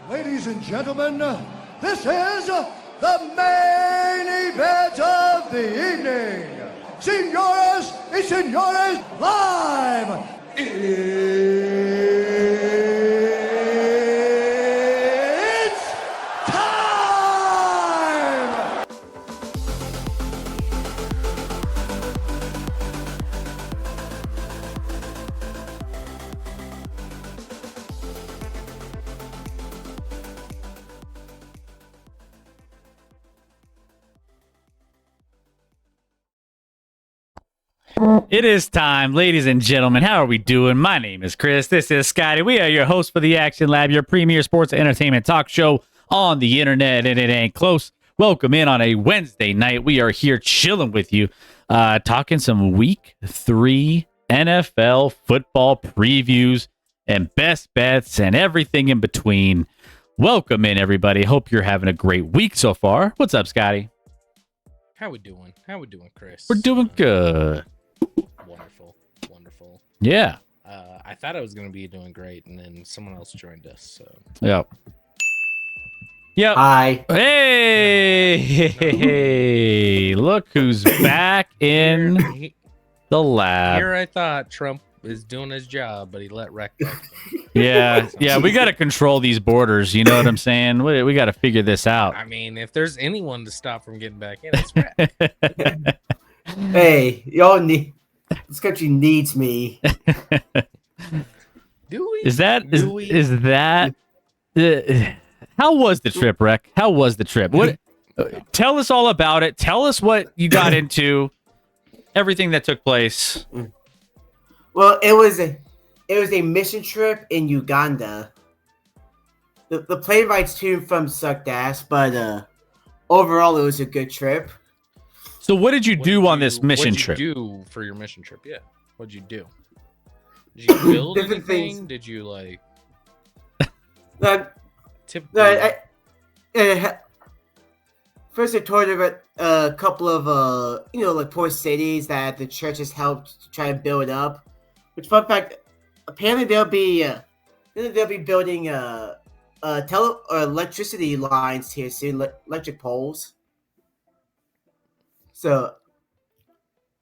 Ladies and gentlemen, this is the main event of the evening. Señoras y señores, live! It's time! It is time, ladies and gentlemen. How are we doing? My name is Chris. This is Scotty. We are your hosts for the Action Lab, your premier sports and entertainment talk show on the internet, and it ain't close. Welcome in on a Wednesday night. We are here chilling with you, talking some Week 3 NFL football previews and best bets and everything in between. Welcome in, everybody. Hope you're having a great week so far. What's up, Scotty? How we doing? How we doing, Chris? We're doing good. Wonderful. Yeah. I thought I was going to be doing great, and then someone else joined us. So Yep. Hi. Hey, look who's back in the lab. Here I thought Trump is doing his job, but he let Rec back in. Yeah, we got to control these borders. You know what I'm saying? We got to figure this out. I mean, if there's anyone to stop from getting back in, it's Rec. Hey, y'all need this country needs me. Do we? Is that? How was the trip, Rec? How was the trip? What? Tell us all about it. Tell us what you got into. Everything that took place. Well, it was a mission trip in Uganda. The plane rides to and from sucked ass, but overall it was a good trip. So, what did you do on this mission trip? What did you do for your mission trip? Yeah. What'd you do? Did you build Different anything? things. Did you like No, first I toured a couple of like poor cities that the church has helped to try and build up. Which, fun fact, apparently they'll be building electricity lines here soon, electric poles. So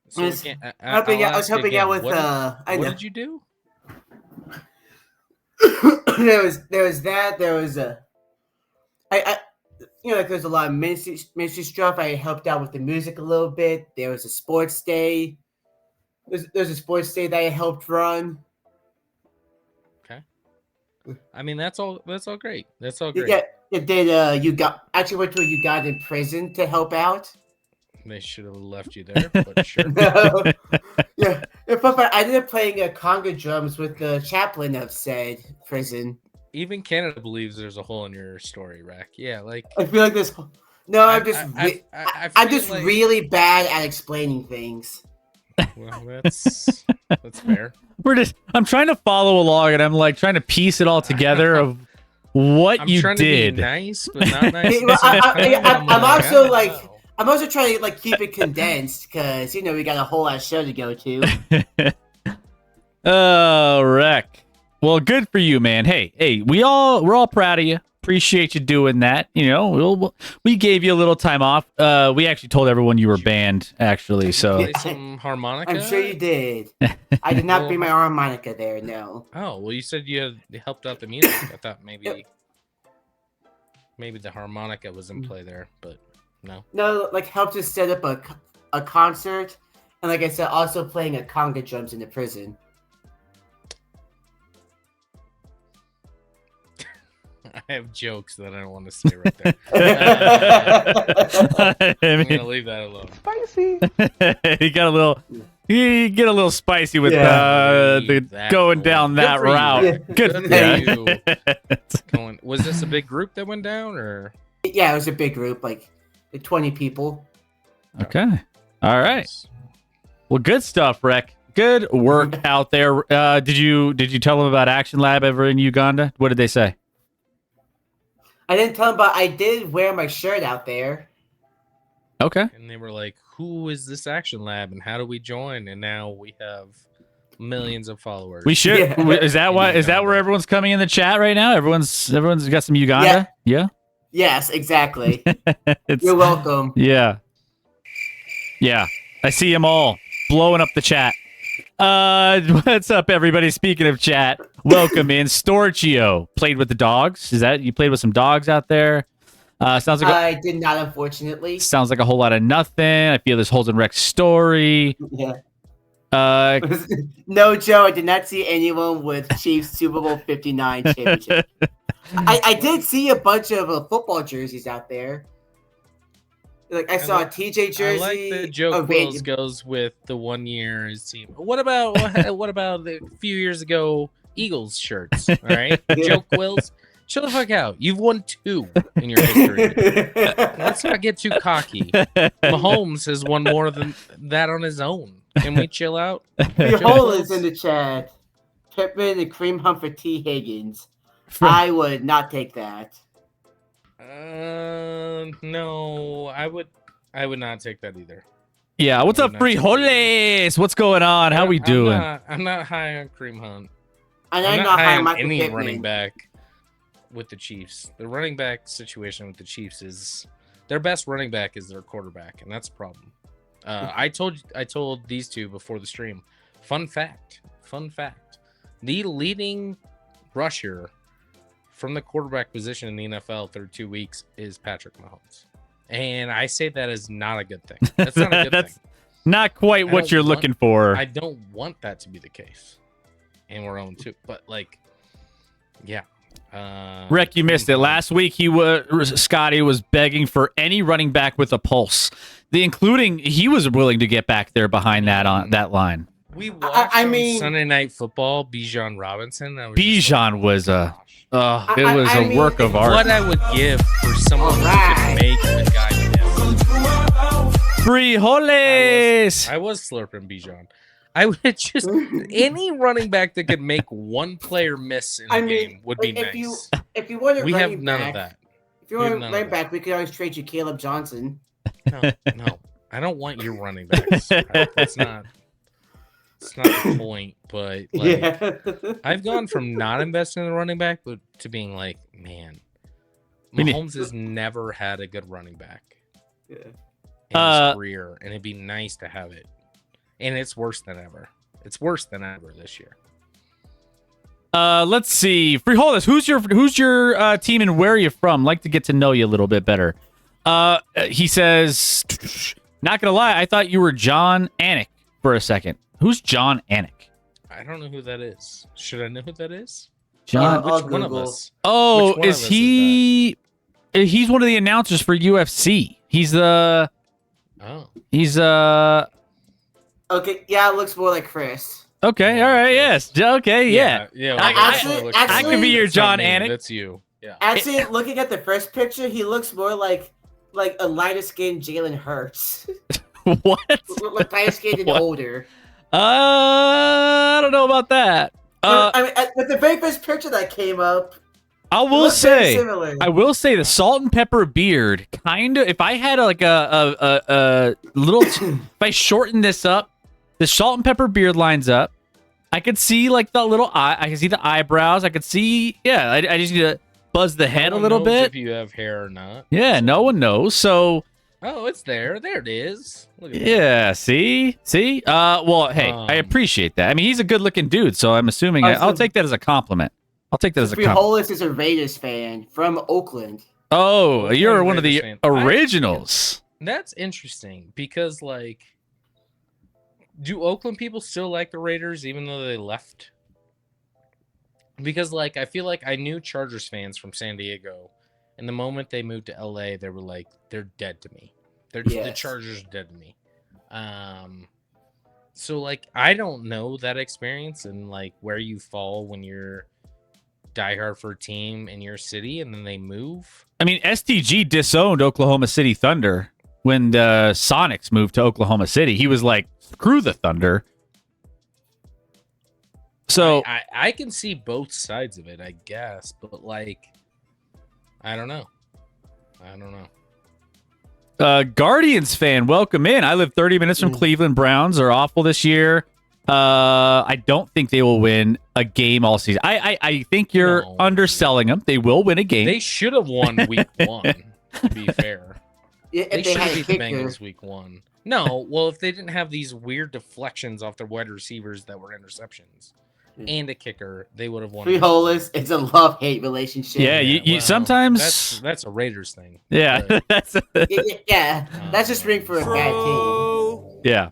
So I we was can't- I was helping out with What I know. did you do? there was that. There was like there's a lot of ministry stuff. I helped out with the music a little bit. There was a sports day. There's a sports day that I helped run. I mean, that's all great. That's all great. Yeah, it did. Actually went to a Ugandan prison to help out. They should have left you there, but sure. No. Yeah, but I ended up playing conga drums with the chaplain of said prison. Even Canada believes there's a hole in your story, Rack. Yeah, like I feel like this. No, I'm just. I'm feel just like- really bad at explaining things. Well, that's fair. I'm trying to follow along, and I'm like trying to piece it all together of what I'm you trying did. to be nice, but not nice. Well, I'm also I like. don't know. I'm also trying to keep it condensed because we got a whole ass show to go to. Oh, Wreck. Well, good for you, man. Hey, we're all proud of you. Appreciate you doing that. We gave you a little time off. We actually told everyone you were banned, actually. So Play some harmonica. I'm sure you did. I did not bring my harmonica there. No. Oh well, you said you had helped out the music. I thought maybe the harmonica was in play there, but no. No, helped us set up a concert, and like I said, also playing a conga drums in the prison. I have jokes that I don't want to say right there. I'm gonna leave that alone. Spicy. he got a little. He get a little spicy with Leave the that going alone. down that Good for you. route. Yeah. Good Good for for you. Was this a big group that went down, or? Yeah, it was a big group, like 20 people. Okay. All right. Well, good stuff, Rec. Good work out there. Did you tell them about Action Lab ever in Uganda? What did they say? I didn't tell them, but I did wear my shirt out there. Okay. And they were like, "Who is this Action Lab, and how do we join?" And now we have millions of followers. We should. Yeah. Is that why? Is that where everyone's coming in the chat right now? Everyone's got some Uganda. Yeah. Yes, exactly. It's, You're welcome. Yeah. Yeah. I see them all blowing up the chat. What's up, everybody? Speaking of chat, welcome in. Storchio played with the dogs. Is that you played with some dogs out there? Sounds like I did not, unfortunately. sounds like a whole lot of nothing. I feel this holds in Rex story. Yeah. Uh, No, Joe, I did not see anyone with Chiefs Super Bowl 59 championship. I did see a bunch of football jerseys out there. Like I saw a TJ jersey. I like that Joe oh, Quills goes with the 1 year his team. What about a few years ago Eagles shirts? All right, Joe Quills, chill the fuck out. You've won 2 in your history. Let's not get too cocky. Mahomes has won more than that on his own. Can we chill out? Hole is in the chat. Pittman and Kareem Hunt for T. Higgins. I would not take that. No, I would not take that either. Yeah, what's up, frijoles? What's going on? How we doing? I'm not high on Kareem Hunt. I'm not high on Michael any Pittman. running back with the Chiefs. The running back situation with the Chiefs is their best running back is their quarterback, and that's a problem. I told these two before the stream. Fun fact. The leading rusher from the quarterback position in the NFL through 2 weeks is Patrick Mahomes. And I say that as not a good thing. That's not a good That's thing. not quite what you're looking for. I don't want that to be the case. And we're on 2. But like, yeah. Rec, you missed it. Last week Scotty was begging for any running back with a pulse. He was willing to get back there behind that line. We watched on Sunday Night Football, Bijan Robinson. Bijan was a work of art. What I would give for someone who could make the guy miss. Frijoles. I was slurping Bijan. I would just any running back that could make one player miss in the game would be nice. If you want a we running have none back, of that. If you want a running back, we could always trade you Caleb Johnson. No, I don't want your running backs. It's not the point, but like, yeah. I've gone from not investing in the running back to being like, man, Mahomes has never had a good running back in his career, and it'd be nice to have it. And it's worse than ever. It's worse than ever this year. Let's see. Frijoles, who's your team and where are you from? Like to get to know you a little bit better. He says, not gonna lie, I thought you were John Anik for a second. Who's John Anik? I don't know who that is. Should I know who that is? John. Which one of us? Oh, Which one is of us he? He's one of the announcers for UFC. He's the. Oh. He's Okay, yeah, it looks more like Chris. Okay, all right, yes. Okay, yeah. Yeah. I could be your John Anik. That's you. Yeah. Actually, looking at the first picture, he looks more like a lighter skinned Jalen Hurts. What? Like lighter skinned and older. I don't know about that. With the very first picture that came up, I will say the salt and pepper beard kind of. If I had like a little, if I shorten this up, the salt and pepper beard lines up. I could see like the little eye. I can see the eyebrows. I could see. Yeah, I just need to buzz the head a little bit. If you have hair or not. Yeah, no one knows. So. Oh, it's there. There it is. Look at Yeah, see? Well, hey, I appreciate that. I mean, he's a good-looking dude, so I'm assuming I'll take that as a compliment. Frijoles is a Raiders fan from Oakland. Oh, you're one of the Raiders fan. originals. That's interesting because, like, do Oakland people still like the Raiders even though they left? Because, like, I feel like I knew Chargers fans from San Diego, and the moment they moved to LA, they were like, they're dead to me. The Chargers are dead to me. So, like, I don't know that experience and, like, where you fall when you're diehard for a team in your city and then they move. I mean, STG disowned Oklahoma City Thunder when the Sonics moved to Oklahoma City. He was like, screw the Thunder. So I can see both sides of it, I guess, but like, I don't know. Guardians fan, welcome in. I live 30 minutes from Cleveland. Browns are awful this year. I don't think they will win a game all season. I think you're underselling them. They will win a game. They should have won week 1, to be fair. Yeah, They should have beat the Bengals week 1. No, well, if they didn't have these weird deflections off their wide receivers that were interceptions and a kicker, they would have won. Frijoles, it's a love-hate relationship. Yeah, you sometimes that's a Raiders thing. Yeah, but, that's that's just ring for a bad team. Yeah,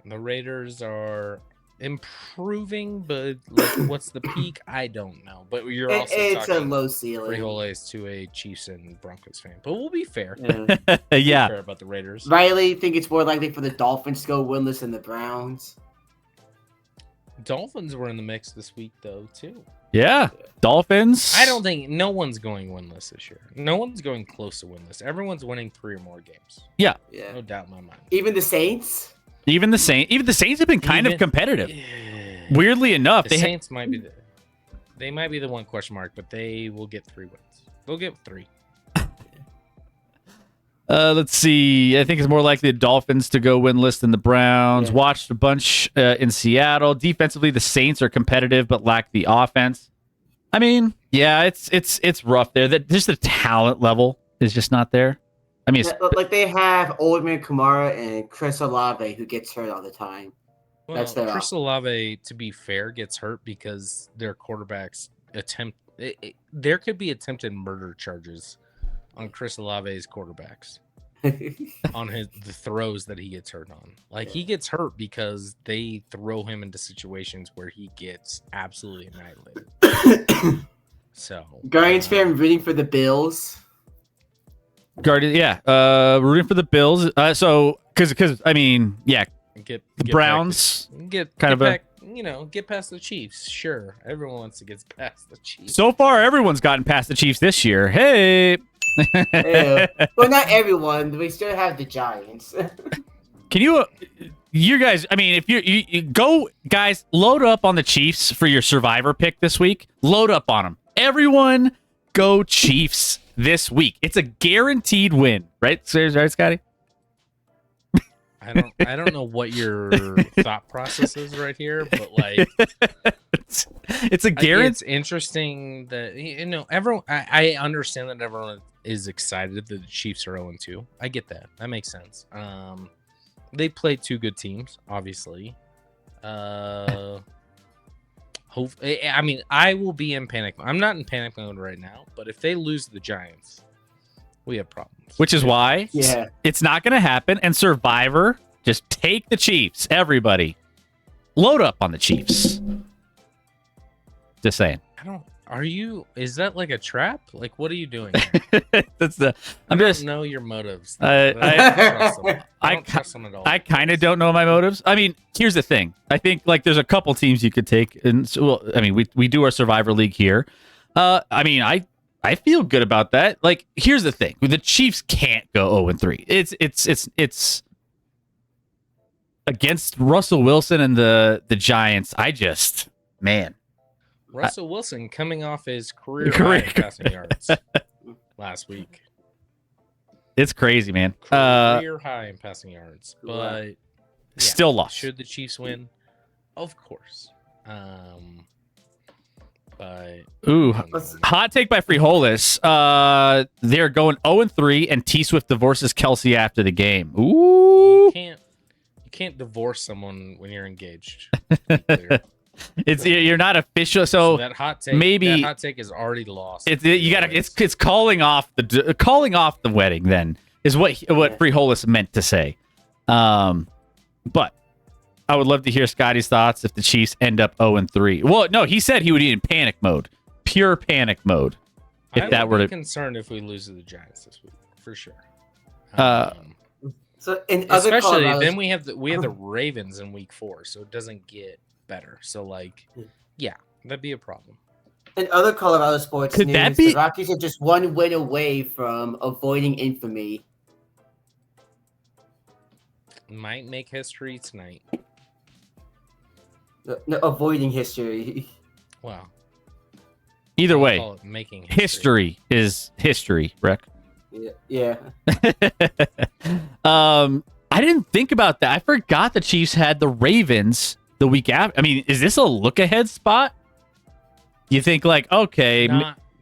the Raiders are improving, but like, what's the peak? I don't know. But you're also It's a talking low ceiling. frijoles to a Chiefs and Broncos fan. But we'll be fair. Yeah. Yeah. Fair about the Raiders. Riley think it's more likely for the Dolphins to go winless than the Browns. Dolphins were in the mix this week, though, too. Yeah. Dolphins. I don't think no one's going winless this year. No one's going close to winless. Everyone's winning 3 or more games. Yeah. No doubt in my mind. Even the Saints? Even the Saints have been kind of competitive. Weirdly enough, The Saints might be they might be the one question mark, but they will get 3 wins. They'll get 3. Let's see. I think it's more likely the Dolphins to go winless than the Browns. Yeah. Watched a bunch in Seattle. Defensively, the Saints are competitive but lack the offense. I mean, yeah, it's rough there. That just the talent level is just not there. I mean, Like they have Old Man Kamara and Chris Olave who gets hurt all the time. Well, That's their Chris Olave, to be fair, gets hurt because their quarterbacks there could be attempted murder charges on Chris Olave's quarterbacks on the throws that he gets hurt on. Like he gets hurt because they throw him into situations where he gets absolutely annihilated. So Guardians fan rooting for the Bills. Guardian, yeah. Rooting for the Bills. So because I mean, yeah, get Browns get kind of back, get past the Chiefs. Sure, everyone wants to get past the Chiefs. So far, everyone's gotten past the Chiefs this year. Hey. Yeah. Well, not everyone. We still have the Giants. Can you guys? I mean, if you go, guys, load up on the Chiefs for your Survivor pick this week. Load up on them. Everyone, go Chiefs this week. It's a guaranteed win, right? Right, Scotty? I don't know what your thought process is right here, but like it's a guarantee. It's interesting that everyone. I understand that everyone is excited that the Chiefs are 0-2. I get that. That makes sense. They play 2 good teams, obviously. I mean, I will be in panic. I'm not in panic mode right now, but if they lose the Giants, we have problems. Which is why it's not going to happen. And Survivor, just take the Chiefs. Everybody, load up on the Chiefs. Just saying. Is that like a trap? Like, what are you doing? I don't know your motives. I don't trust them at all. I kind of don't know my motives. I mean, here's the thing. I think like there's a couple teams you could take, and so, I mean, we do our Survivor League here. I mean, I feel good about that. Like, here's the thing: the Chiefs can't go 0-3. It's against Russell Wilson and the Giants. Russell Wilson coming off his career high in passing yards last week. It's crazy, man. Career high in passing yards, but still lost. Should the Chiefs win? Of course. But hot take by Frijoles. They're going 0-3, and T Swift divorces Kelsey after the game. Ooh, you can't divorce someone when you're engaged. You're not official, so that hot take. Maybe that hot take is already lost. It's calling off the wedding. Then is what Frijoles meant to say. But I would love to hear Scotty's thoughts if the Chiefs end up 0-3. Well, no, he said he would be in panic mode, pure panic mode. If that were to be concerned if we lose to the Giants this week, for sure. So in especially then we have the Ravens in week 4, so it doesn't get better. So like, yeah, that'd be a problem. In other Colorado sports Could news, that be- the Rockies are just one win away from avoiding infamy. Might make history tonight. No, avoiding history. Wow. Either way, Call it making history is history, Rick. Yeah. I didn't think about that. I forgot the Chiefs had the Ravens the week after. I mean, is this a look ahead spot? You think like, okay,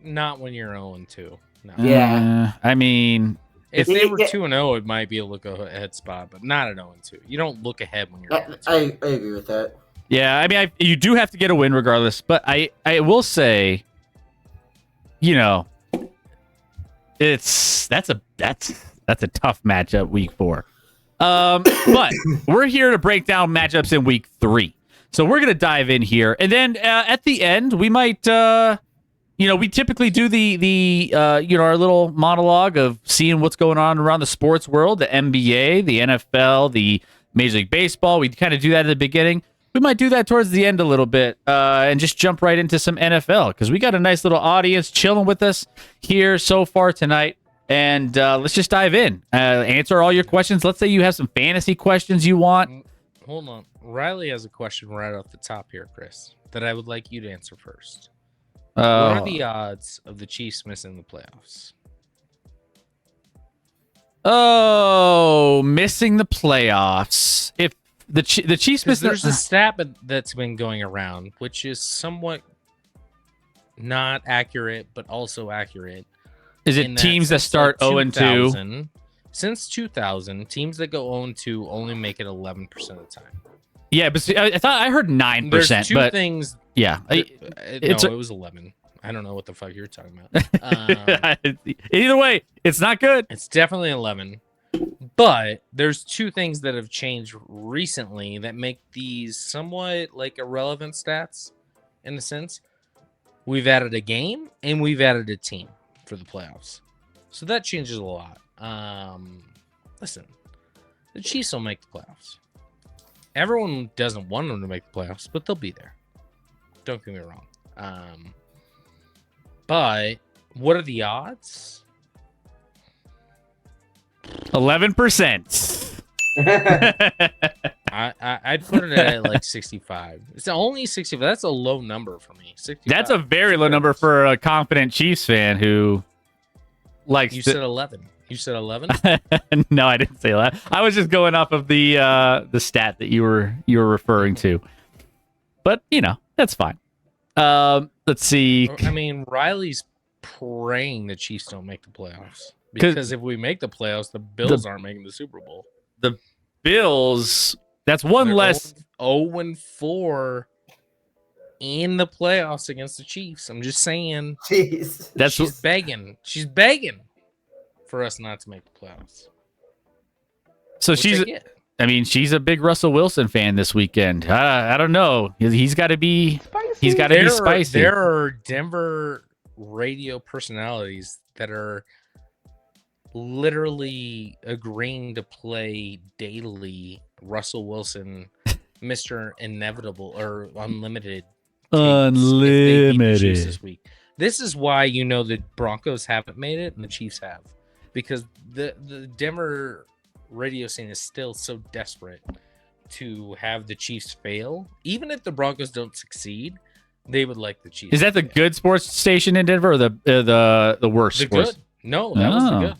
not when you're 0-2. No. Yeah. I mean, if they were 2-0, it might be a look ahead spot, but not at 0-2. You don't look ahead when you're 0-2. I agree with that. Yeah, I mean, you do have to get a win regardless. But I will say, that's a tough matchup week 4. But we're here to break down matchups in week 3. So we're going to dive in here. And then at the end, we might, we typically do the our little monologue of seeing what's going on around the sports world, the NBA, the NFL, the Major League Baseball. We kind of do that at the beginning. We might do that towards the end a little bit and just jump right into some NFL because we got a nice little audience chilling with us here so far tonight. And let's just dive in. Answer all your questions. Let's say you have some fantasy questions you want. Hold on. Riley has a question right off the top here, Chris, that I would like you to answer first. What are the odds of the Chiefs missing the playoffs? Oh, missing the playoffs. If the Chiefs miss, There's a stat that's been going around, which is somewhat not accurate, but also accurate. Is it teams that start 0-2? Since 2000, teams that go 0-2 only make it 11% of the time. Yeah, but I thought I heard 9%. There's two things. Yeah, It was 11. I don't know what the fuck you're talking about. Either way, it's not good. It's definitely 11. But there's two things that have changed recently that make these somewhat like irrelevant stats in a sense. We've added a game and we've added a team for the playoffs. So that changes a lot. Listen, the Chiefs will make the playoffs. Everyone doesn't want them to make the playoffs, but they'll be there. Don't get me wrong. But what are the odds? 11%. I'd put it at like 65. It's only 65. That's a low number for me. 65. That's a very low number for a confident Chiefs fan who likes. You said 11. You said 11? No, I didn't say that. I was just going off of the stat that you were referring to. But that's fine. Let's see. I mean, Riley's praying the Chiefs don't make the playoffs because if we make the playoffs, the Bills aren't making the Super Bowl. The Bills. That's one less. 0-4 in the playoffs against the Chiefs. I'm just saying. Jeez. She's begging. She's begging for us not to make the playoffs. So she's a big Russell Wilson fan this weekend. I don't know. He's got to be. He's got to be spicy. There are Denver radio personalities that are literally agreeing to play daily Russell Wilson, Mr. Inevitable or Unlimited. Unlimited this week. This is why the Broncos haven't made it and the Chiefs have, because the Denver radio scene is still so desperate to have the Chiefs fail. Even if the Broncos don't succeed, they would like the Chiefs. Is that the good sports station in Denver or the worst? The sports? good? No, that was the good.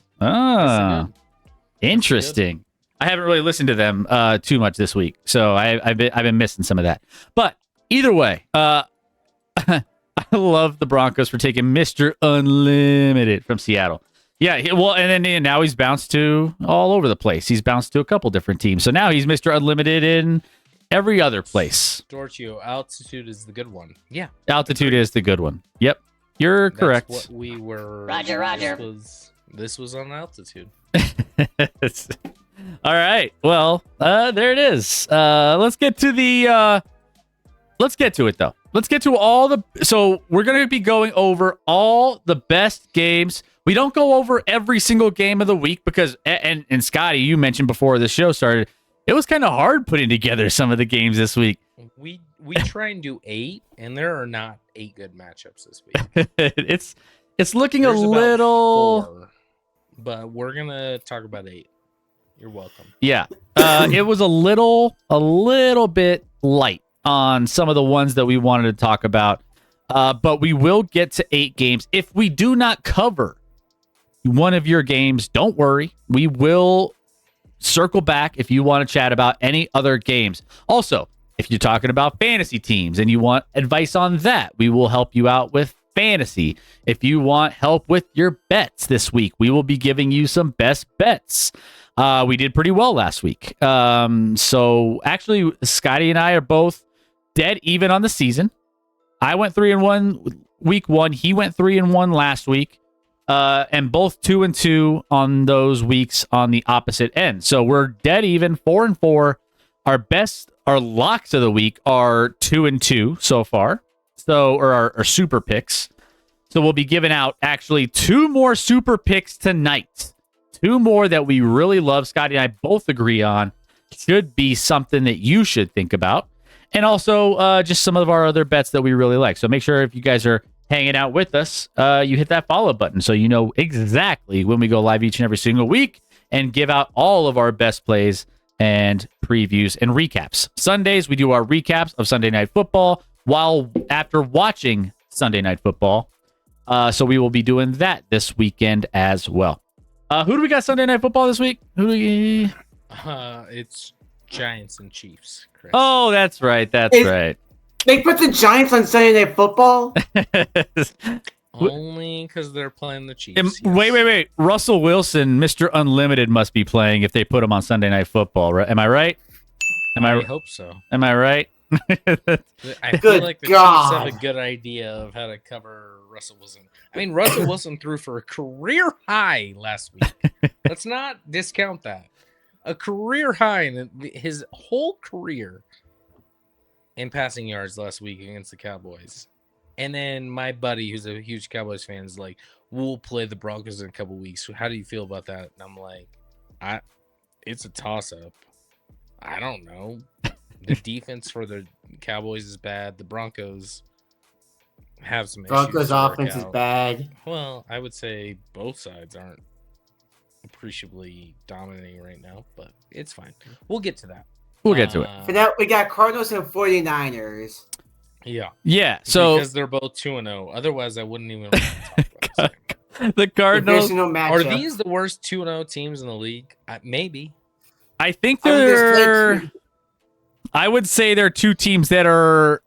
Interesting. I haven't really listened to them too much this week, so I've been missing some of that. But either way, I love the Broncos for taking Mr. Unlimited from Seattle. Yeah, well, and then now he's bounced to all over the place. He's bounced to a couple different teams, so now he's Mr. Unlimited in every other place. Storchio, altitude is the good one. Yeah, altitude is the good one. Yep, you're correct. That's what we were. Roger. This was on altitude. All right. Well, there it is. Let's get to it though. Let's get to all the. So we're going to be going over all the best games. We don't go over every single game of the week because, and Scotty, you mentioned before the show started, it was kind of hard putting together some of the games this week. We try and do 8, and there are not 8 good matchups this week. It's looking There's a little. 4, but we're gonna talk about 8. You're welcome. Yeah, it was a little bit light on some of the ones that we wanted to talk about, but we will get to 8 games. If we do not cover one of your games, don't worry. We will circle back if you want to chat about any other games. Also, if you're talking about fantasy teams and you want advice on that, we will help you out with fantasy. If you want help with your bets this week, we will be giving you some best bets. We did pretty well last week. So actually, Scotty and I are both dead even on the season. I went 3-1 week 1. He went 3-1 last week. And both 2-2 on those weeks on the opposite end. So we're dead even, 4-4. our locks of the week are 2-2 so far. So, or our super picks. So we'll be giving out actually 2 more super picks tonight. 2 more that we really love. Scotty and I both agree on. Should be something that you should think about. And also just some of our other bets that we really like. So make sure if you guys are hanging out with us, you hit that follow button so you know exactly when we go live each and every single week and give out all of our best plays and previews and recaps. Sundays, we do our recaps of Sunday Night Football while after watching Sunday Night Football. So we will be doing that this weekend as well. Who do we got Sunday Night Football this week? Who do we... It's Giants and Chiefs, Chris. Oh, that's right. That's right. They put the Giants on Sunday Night Football? Only because they're playing the Chiefs. Wait. Russell Wilson, Mr. Unlimited, must be playing if they put him on Sunday Night Football, right? Am I right? I hope so. Am I right? I feel like the Chiefs have a good idea of how to cover Russell Wilson. I mean, Russell Wilson threw for a career high last week. Let's not discount that. A career high in his whole career in passing yards last week against the Cowboys. And then my buddy, who's a huge Cowboys fan, is like, we'll play the Broncos in a couple weeks. How do you feel about that? And I'm like, it's a toss-up. I don't know. The defense for the Cowboys is bad. The Broncos have some issues. Broncos offense is bad. Well, I would say both sides aren't appreciably dominating right now, but it's fine. We'll get to that. We'll get to it. For that, we got Cardinals and 49ers. Yeah. So because they're both 2-0. Otherwise, I wouldn't even want to talk about this. the Cardinals Divisional matchup. Are these the worst 2-0 teams in the league? Maybe. I think they're. I would say they're 2 teams that are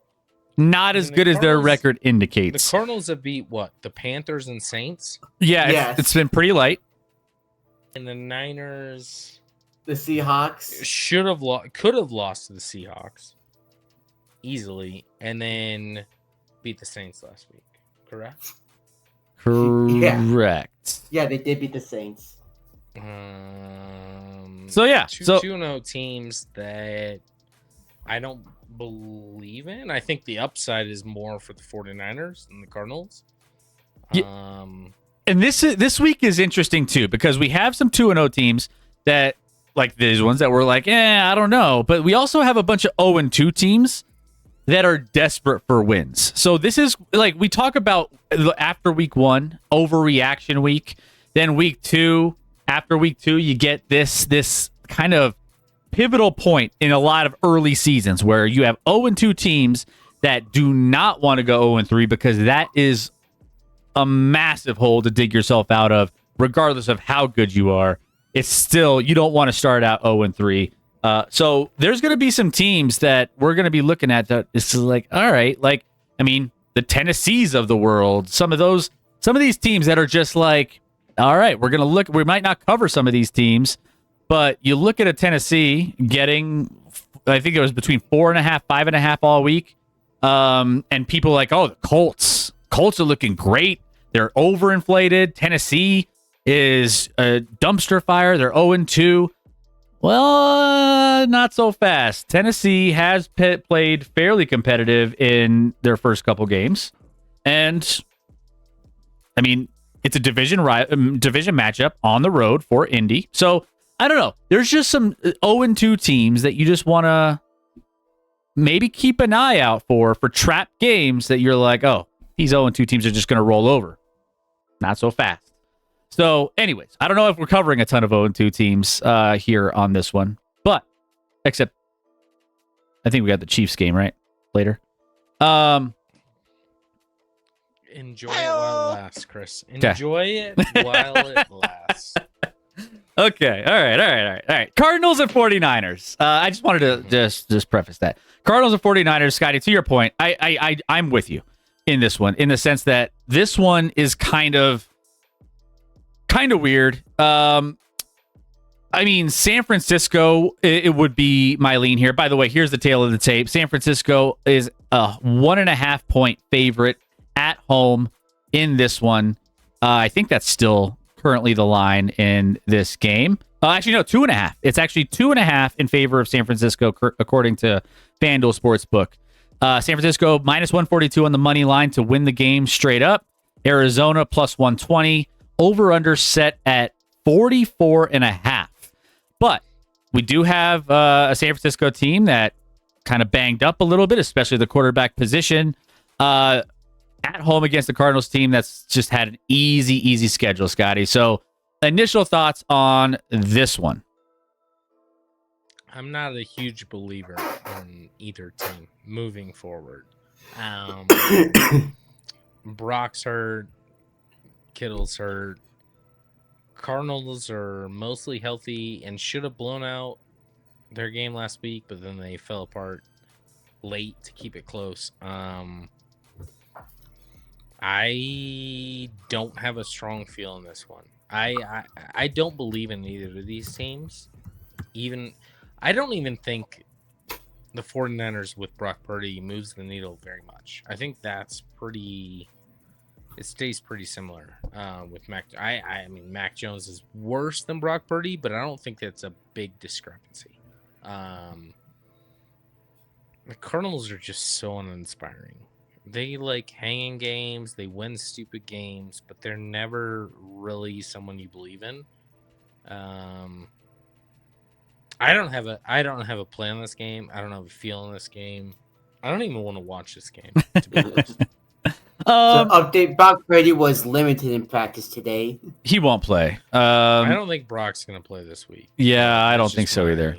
not as good as their record The indicates. Cardinals have beat what? The Panthers and Saints? Yeah, Yes. it's been pretty light. And the Niners The Seahawks. could have lost to the Seahawks easily, and then beat the Saints last week. Correct? Correct. Yeah, they did beat the Saints. So yeah, two so 2-0 teams that I don't believe in. I think the upside is more for the 49ers than the Cardinals. and this week is interesting too because we have some 2-0 teams that like these ones that were like, I don't know, but we also have a bunch of 0-2 teams that are desperate for wins. So this is like we talk about after week 1, overreaction week, then week 2, after week 2 you get this kind of pivotal point in a lot of early seasons where you have 0-2 teams that do not want to go 0-3 because that is a massive hole to dig yourself out of, regardless of how good you are. It's still, you don't want to start out 0-3. So there's going to be some teams that we're going to be looking at that it's like, all right, like, I mean, the Tennessees of the world, some of these teams that are just like, all right, we're going to look, we might not cover some of these teams, but you look at a Tennessee getting, I think it was between 4.5, 5.5 all week. And people are like, oh, the Colts are looking great. They're overinflated. Tennessee is a dumpster fire. They're 0-2. Well, not so fast. Tennessee has played fairly competitive in their first couple games. And, I mean, it's a division matchup on the road for Indy. So, I don't know. There's just some 0-2 teams that you just want to maybe keep an eye out for trap games that you're like, oh, these 0-2 teams are just going to roll over. Not so fast. So, anyways, I don't know if we're covering a ton of 0-2 teams here on this one, but except I think we got the Chiefs game right later. Enjoy it while it lasts, Chris. Enjoy it while it lasts. Okay. All right. Cardinals and 49ers. I just wanted to just preface that. Cardinals and 49ers, Scotty, to your point, I'm with you in this one, in the sense that this one is kind of weird. I mean, San Francisco, it would be my lean here. By the way, here's the tail of the tape. San Francisco is a 1.5 point favorite at home in this one. I think that's still currently the line in this game. Actually, no, 2.5. It's actually 2.5 in favor of San Francisco, according to FanDuel Sportsbook. San Francisco minus 142 on the money line to win the game straight up. Arizona plus 120. Over under set at 44.5. But we do have a San Francisco team that kind of banged up a little bit, especially the quarterback position. At home against the Cardinals team that's just had an easy schedule, Scotty. So initial thoughts on this one. I'm not a huge believer in either team moving forward. Brock's hurt. Kittle's hurt. Cardinals are mostly healthy and should have blown out their game last week, but then they fell apart late to keep it close. I don't have a strong feel in this one. I don't believe in either of these teams. I don't even think the 49ers with Brock Purdy moves the needle very much. I think it stays pretty similar with Mac. I mean, Mac Jones is worse than Brock Purdy, but I don't think that's a big discrepancy. The Cardinals are just so uninspiring. They like hanging games, they win stupid games, but they're never really someone you believe in. I don't have a play on this game. I don't have a feel on this game. I don't even want to watch this game, to be honest. So update: Brock Purdy was limited in practice today. He won't play. I don't think Brock's gonna play this week. Yeah, I That's don't just think so either.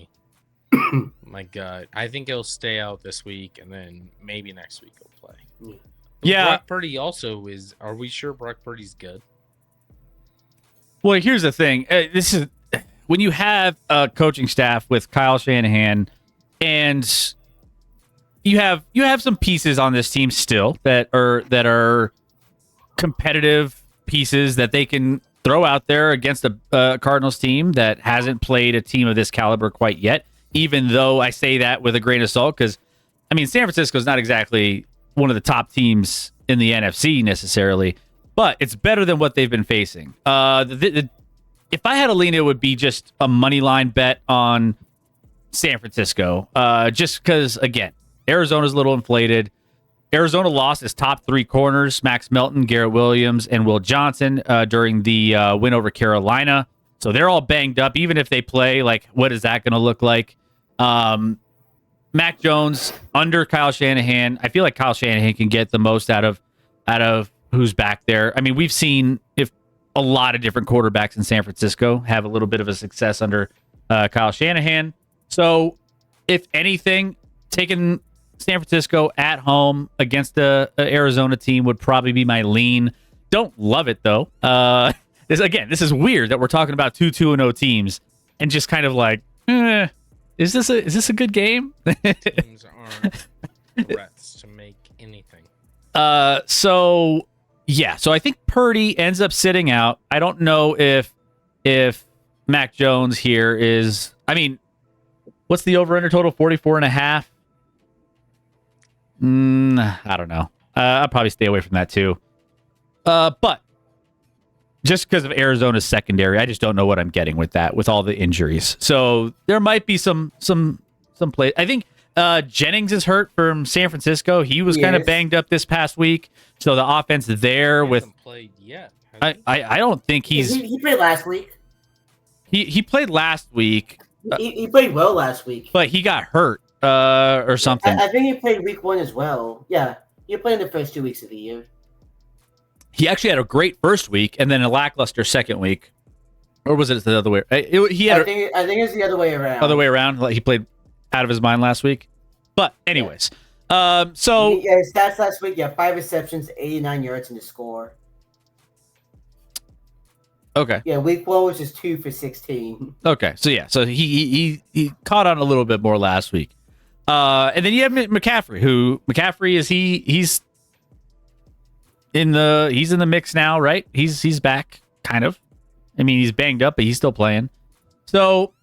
My God, I think he'll stay out this week, and then maybe next week he'll play. Yeah. Brock Purdy also is. Are we sure Brock Purdy's good? Well, here's the thing. This is when you have a coaching staff with Kyle Shanahan, and you have some pieces on this team still that are competitive pieces that they can throw out there against a Cardinals team that hasn't played a team of this caliber quite yet. Even though I say that with a grain of salt, because I mean San Francisco is not exactly one of the top teams in the NFC necessarily, but it's better than what they've been facing. If I had to lean, it would be just a money line bet on San Francisco, just because again, Arizona's a little inflated. Arizona lost its top three corners, Max Melton, Garrett Williams, and Will Johnson during the win over Carolina. So they're all banged up. Even if they play, like, what is that going to look like? Mac Jones under Kyle Shanahan. I feel like Kyle Shanahan can get the most out of who's back there. I mean, we've seen if a lot of different quarterbacks in San Francisco have a little bit of a success under Kyle Shanahan. So if anything, taking San Francisco at home against the Arizona team would probably be my lean. Don't love it though. This is weird that we're talking about 2-2-0 teams and just kind of like, is this a good game? Teams aren't threats to make anything. So I think Purdy ends up sitting out. I don't know if Mac Jones here is. I mean, what's the over/under total? 44.5. I don't know. I'll probably stay away from that too. But just because of Arizona's secondary, I just don't know what I'm getting with that, with all the injuries. So there might be some play. I think Jennings is hurt from San Francisco. He was kind of banged up this past week. So the offense there He hasn't played yet. I don't think He played last week. He played last week. He played well last week. But he got hurt or something. I think he played week 1 as well. Yeah, he played in the first 2 weeks of the year. He actually had a great first week and then a lackluster second week. Or was it the other way? I think it's the other way around. Other way around. Like he played out of his mind last week. But anyways, so stats last week. 5 receptions, 89 yards in the score. Okay. Yeah, week 1 was just 2 for 16. Okay. So he caught on a little bit more last week. And then you have McCaffrey, he's in the mix now, right? He's back, kind of. I mean, he's banged up, but he's still playing. So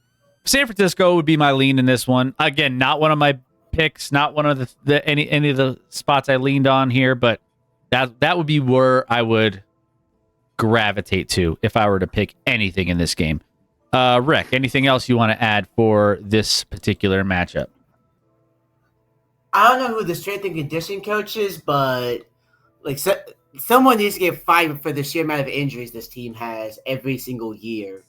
San Francisco would be my lean in this one. Again, not one of my picks, not one of any of the spots I leaned on here, but that would be where I would gravitate to if I were to pick anything in this game. Rick, anything else you want to add for this particular matchup? I don't know who the strength and conditioning coach is, but like someone needs to get fired for the sheer amount of injuries this team has every single year.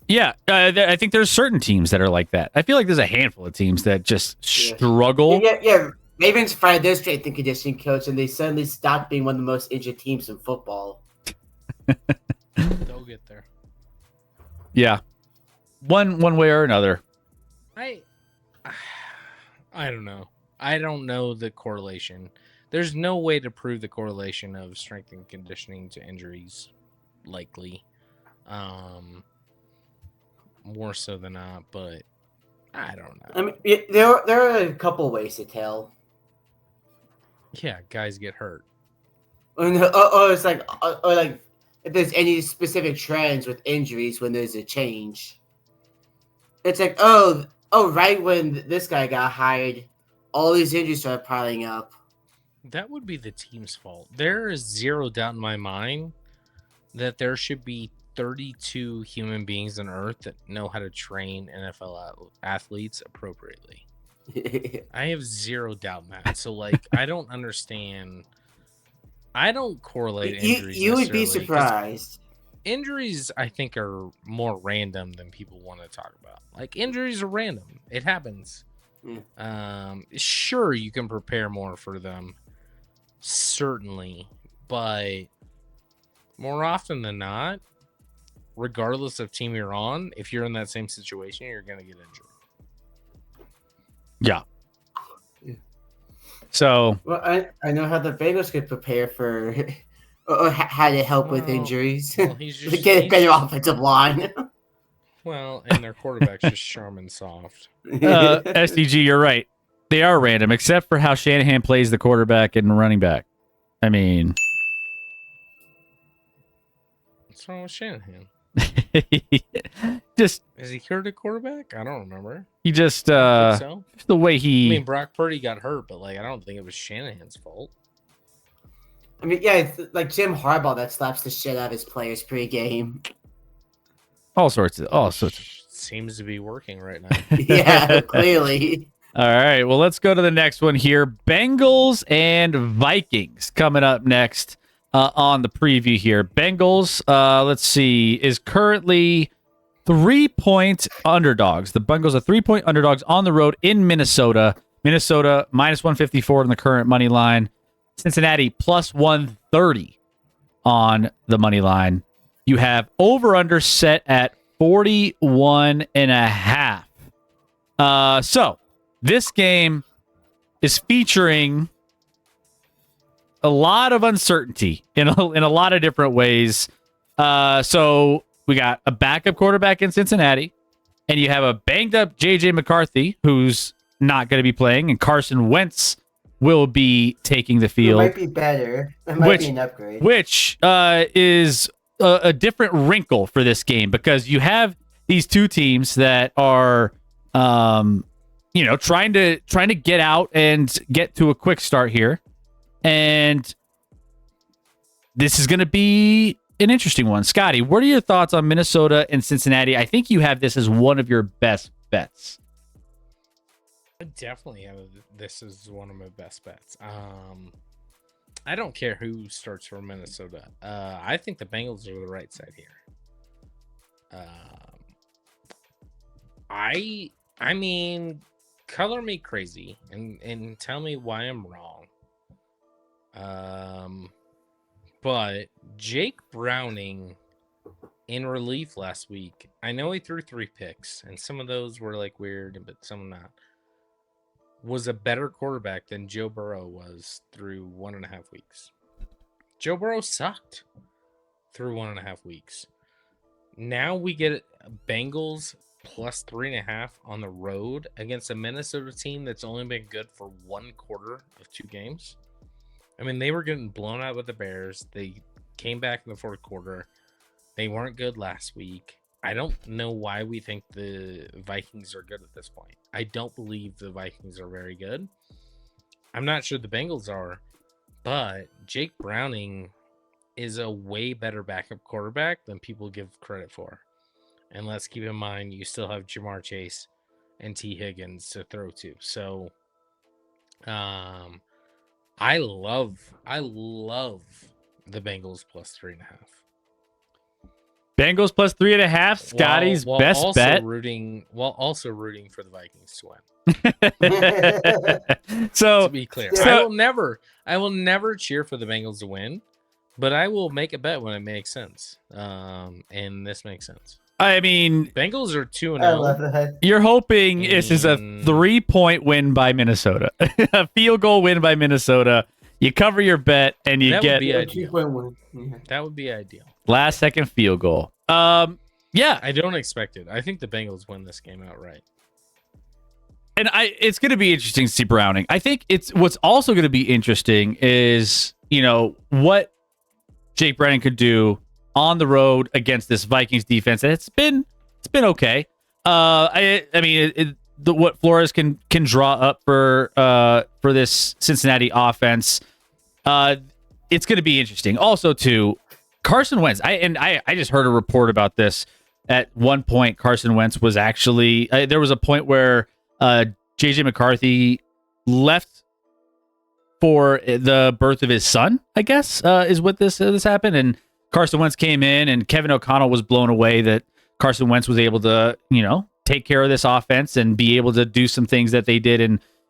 Yeah, I think there's certain teams that are like that. I feel like there's a handful of teams that just struggle. Yeah. Ravens fired their strength and conditioning coach, and they suddenly stopped being one of the most injured teams in football. They'll get there. Yeah, one way or another. I don't know. I don't know the correlation. There's no way to prove the correlation of strength and conditioning to injuries, likely. More so than not, but I don't know. I mean, there are a couple ways to tell. Yeah, guys get hurt. Or it's like, or like if there's any specific trends with injuries when there's a change. It's like, oh, right when this guy got hired, all these injuries started piling up. That would be the team's fault. There is zero doubt in my mind that there should be 32 human beings on Earth that know how to train NFL athletes appropriately. I have zero doubt in that. So, like, I don't understand. I don't correlate injuries. You would be surprised. Injuries, I think, are more random than people want to talk about. Like, injuries are random. It happens. Sure, you can prepare more for them. Certainly. But more often than not, regardless of team you're on, if you're in that same situation, you're going to get injured. Yeah. So, well, I know how the Bengals could prepare for or how to help with injuries. Well, he's get a better offensive line. Well, and their quarterback's just Charmin soft. SDG, you're right. They are random, except for how Shanahan plays the quarterback and running back. I mean, what's wrong with Shanahan? Just is he hurt at quarterback? I don't remember. He just so. The way he. I mean, Brock Purdy got hurt, but like I don't think it was Shanahan's fault. I mean, yeah, it's like Jim Harbaugh that slaps the shit out of his players pre-game. All sorts. Seems to be working right now. Yeah, clearly. All right, well, let's go to the next one here. Bengals and Vikings coming up next on the preview here. Bengals, let's see, is currently 3-point underdogs. The Bengals are 3-point underdogs on the road in Minnesota. Minnesota minus 154 in the current money line. Cincinnati plus 130 on the money line. You have over-under set at 41 and a half. So this game is featuring a lot of uncertainty in a lot of different ways. So we got a backup quarterback in Cincinnati, and you have a banged up J.J. McCarthy, who's not going to be playing, and Carson Wentz will be taking the field. It might be better. It might be an upgrade. Which is a different wrinkle for this game, because you have these two teams that are, trying to get out and get to a quick start here. And this is going to be an interesting one. Scotty, what are your thoughts on Minnesota and Cincinnati? I think you have this as one of your best bets. I definitely have this as one of my best bets. I don't care who starts for Minnesota. I think the Bengals are the right side here. I mean, color me crazy and tell me why I'm wrong. But Jake Browning in relief last week, I know he threw 3 picks, and some of those were like weird, but some not. Was a better quarterback than Joe Burrow was through 1.5 weeks. Joe Burrow sucked through 1.5 weeks. Now we get Bengals plus 3.5 on the road against a Minnesota team that's only been good for 1 quarter of 2 games. I mean, they were getting blown out with the Bears. They came back in the 4th quarter. They weren't good last week. I don't know why we think the Vikings are good at this point. I don't believe the Vikings are very good. I'm not sure the Bengals are, but Jake Browning is a way better backup quarterback than people give credit for. And let's keep in mind, you still have Jamar Chase and T. Higgins to throw to. So, I love the Bengals plus 3.5. Bengals plus 3.5. Scotty's While best also bet. while also rooting for the Vikings to win. So To be clear, So- I will never cheer for the Bengals to win, but I will make a bet when it makes sense. And this makes sense. I mean, Bengals are 2-0. I love that. you're hoping this is a 3-point win by Minnesota, a field goal win by Minnesota. You cover your bet and you That would get be ideal. 2.1. Yeah. That would be ideal. last second field goal. Yeah, I don't expect it. I think the Bengals win this game outright. and it's going to be interesting to see Browning. I think what's also going to be interesting is, what Jake Browning could do on the road against this Vikings defense. And it's been okay. I mean, what Flores can draw up for this Cincinnati offense. It's going to be interesting. Also, too, Carson Wentz. I just heard a report about this. At one point, Carson Wentz was actually there was a point where JJ McCarthy left for the birth of his son, I guess, is what this happened. And Carson Wentz came in, and Kevin O'Connell was blown away that Carson Wentz was able to, take care of this offense and be able to do some things that they did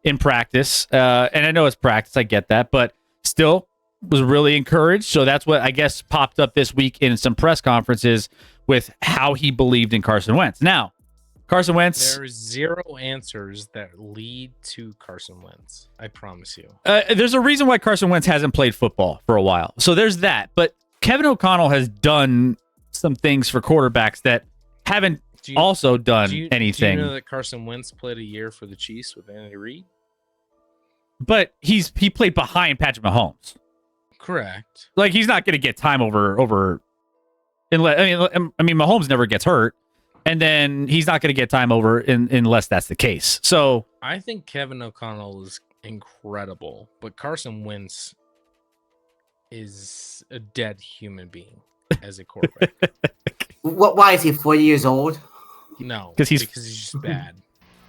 in practice. And I know it's practice, I get that, but still was really encouraged. So that's what I guess popped up this week in some press conferences with how he believed in Carson Wentz. Now, Carson Wentz. There's zero answers that lead to Carson Wentz. I promise you. There's a reason why Carson Wentz hasn't played football for a while. So there's that. But Kevin O'Connell has done some things for quarterbacks that haven't also done anything. Do you know that Carson Wentz played a year for the Chiefs with Andy Reid? But he played behind Patrick Mahomes. Correct. Like, he's not going to get time over. I mean, Mahomes never gets hurt, and then he's not going to get time over unless that's the case. So I think Kevin O'Connell is incredible, but Carson Wentz is a dead human being as a quarterback. Why is he 40 years old? No, because he's just bad.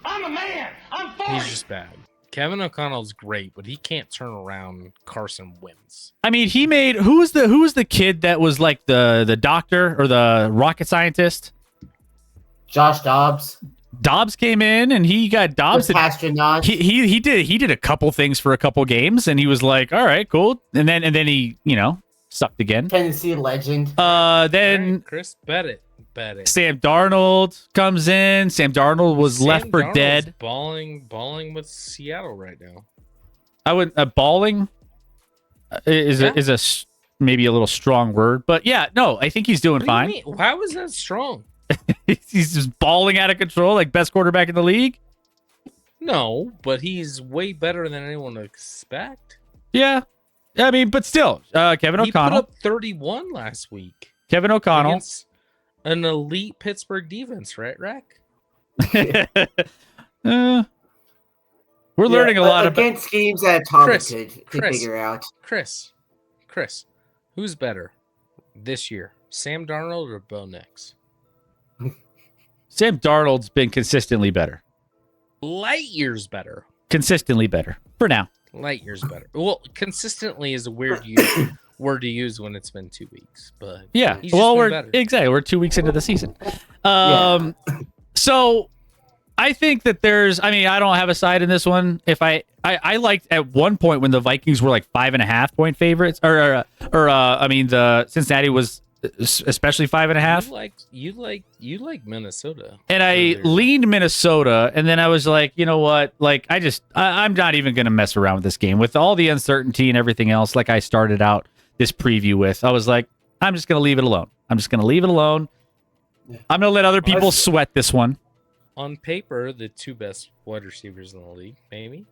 I'm a man. I'm 40. He's just bad. Kevin O'Connell's great, but he can't turn around Carson Wentz. I mean, he made who was the kid that was like the doctor or the rocket scientist? Josh Dobbs. Dobbs came in and he got Dobbs. Astronaut. He did a couple things for a couple games and he was like, all right, cool. And then he sucked again. Tennessee legend. Then All right, Chris, bet it. Sam Darnold comes in. Sam Darnold was left for Darnold's dead. Balling with Seattle right now. I would balling is maybe a little strong word, but yeah, no, I think he's doing What do fine. you mean? How is that strong? He's just balling out of control, like best quarterback in the league. No, but he's way better than anyone would expect. Yeah, I mean, but still, Kevin He put O'Connell. up 31 last week Kevin O'Connell. against an elite Pittsburgh defense, right, Rack? We're learning a lot about. against schemes that Tom Chris, could Chris. figure out. Chris, who's better this year, Sam Darnold or Bo Nix? Sam Darnold's been consistently better. Light years better. Consistently better for now. Light years better. Well, consistently is a weird word to use when it's been 2 weeks, but Yeah. he's Well, just been better. we're 2 weeks into the season. So I think that I don't have a side in this one. If I liked at one point when the Vikings were like 5.5 point favorites, or the Cincinnati was especially 5.5. You like Minnesota, And I earlier. leaned Minnesota, and then I was like, you know what? Like, I'm not even going to mess around with this game with all the uncertainty and everything else. Like I started out this preview with, I was like, I'm just going to leave it alone. I'm going to let other people sweat this one. On paper, the two best wide receivers in the league, maybe.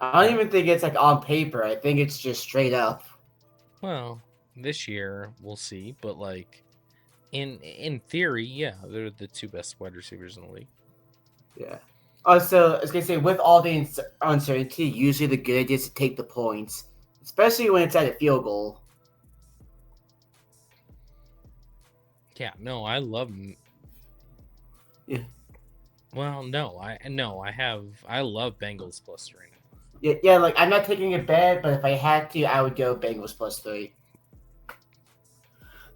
I don't even think it's like on paper. I think it's just straight up. Well, this year we'll see, but like in theory, yeah, they're the two best wide receivers in the league. Yeah. Also, I was gonna say, with all the uncertainty, usually the good idea is to take the points, especially when it's at a field goal. Yeah, no, I love them. Yeah. Well, no, I love Bengals +3. Yeah, like I'm not taking a bet, but if I had to, I would go Bengals +3.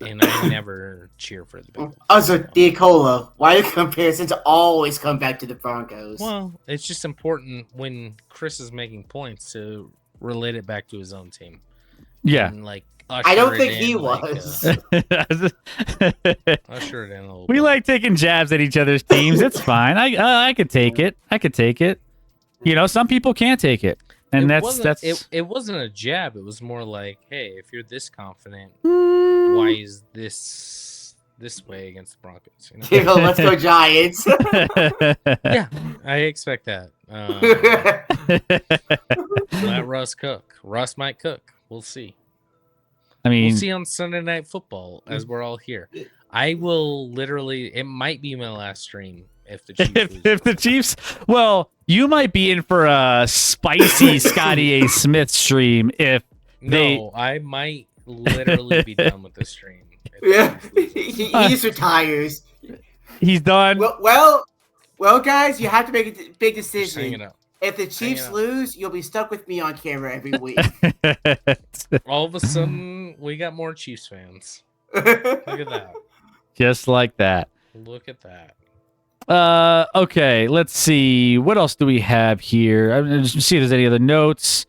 And I never cheer for the Bengals. Also, Diacola, why do comparisons always come back to the Broncos? Well, it's just important when Chris is making points to relate it back to his own team. Yeah. And, like, I don't usher think it he in, was. Usher it in a little We bit. like taking jabs at each other's teams. It's fine. I could take it. I could take it. You know, some people can't take it, and it wasn't a jab. It was more like, hey, if you're this confident, why is this way against the Broncos? You know? Yo, let's go Giants. Yeah, I expect that. Let Russ cook. Russ might cook. We'll see. I mean, We'll see on Sunday Night Football as we're all here. I will literally. It might be my last stream if the Chiefs lose. if the Chiefs, well, you might be in for a spicy Scotty A. Smith stream if they. No, I might literally be done with the stream. if the Yeah, Chiefs lose. he just retires. He's done. Well, guys, you have to make a big Just hang it decision. up. If the Chiefs up. lose, you'll be stuck with me on camera every week. All of a sudden, we got more Chiefs fans. Look at that. Just like that. Look at that. Okay, let's see. What else do we have here? I'm gonna just see if there's any other notes.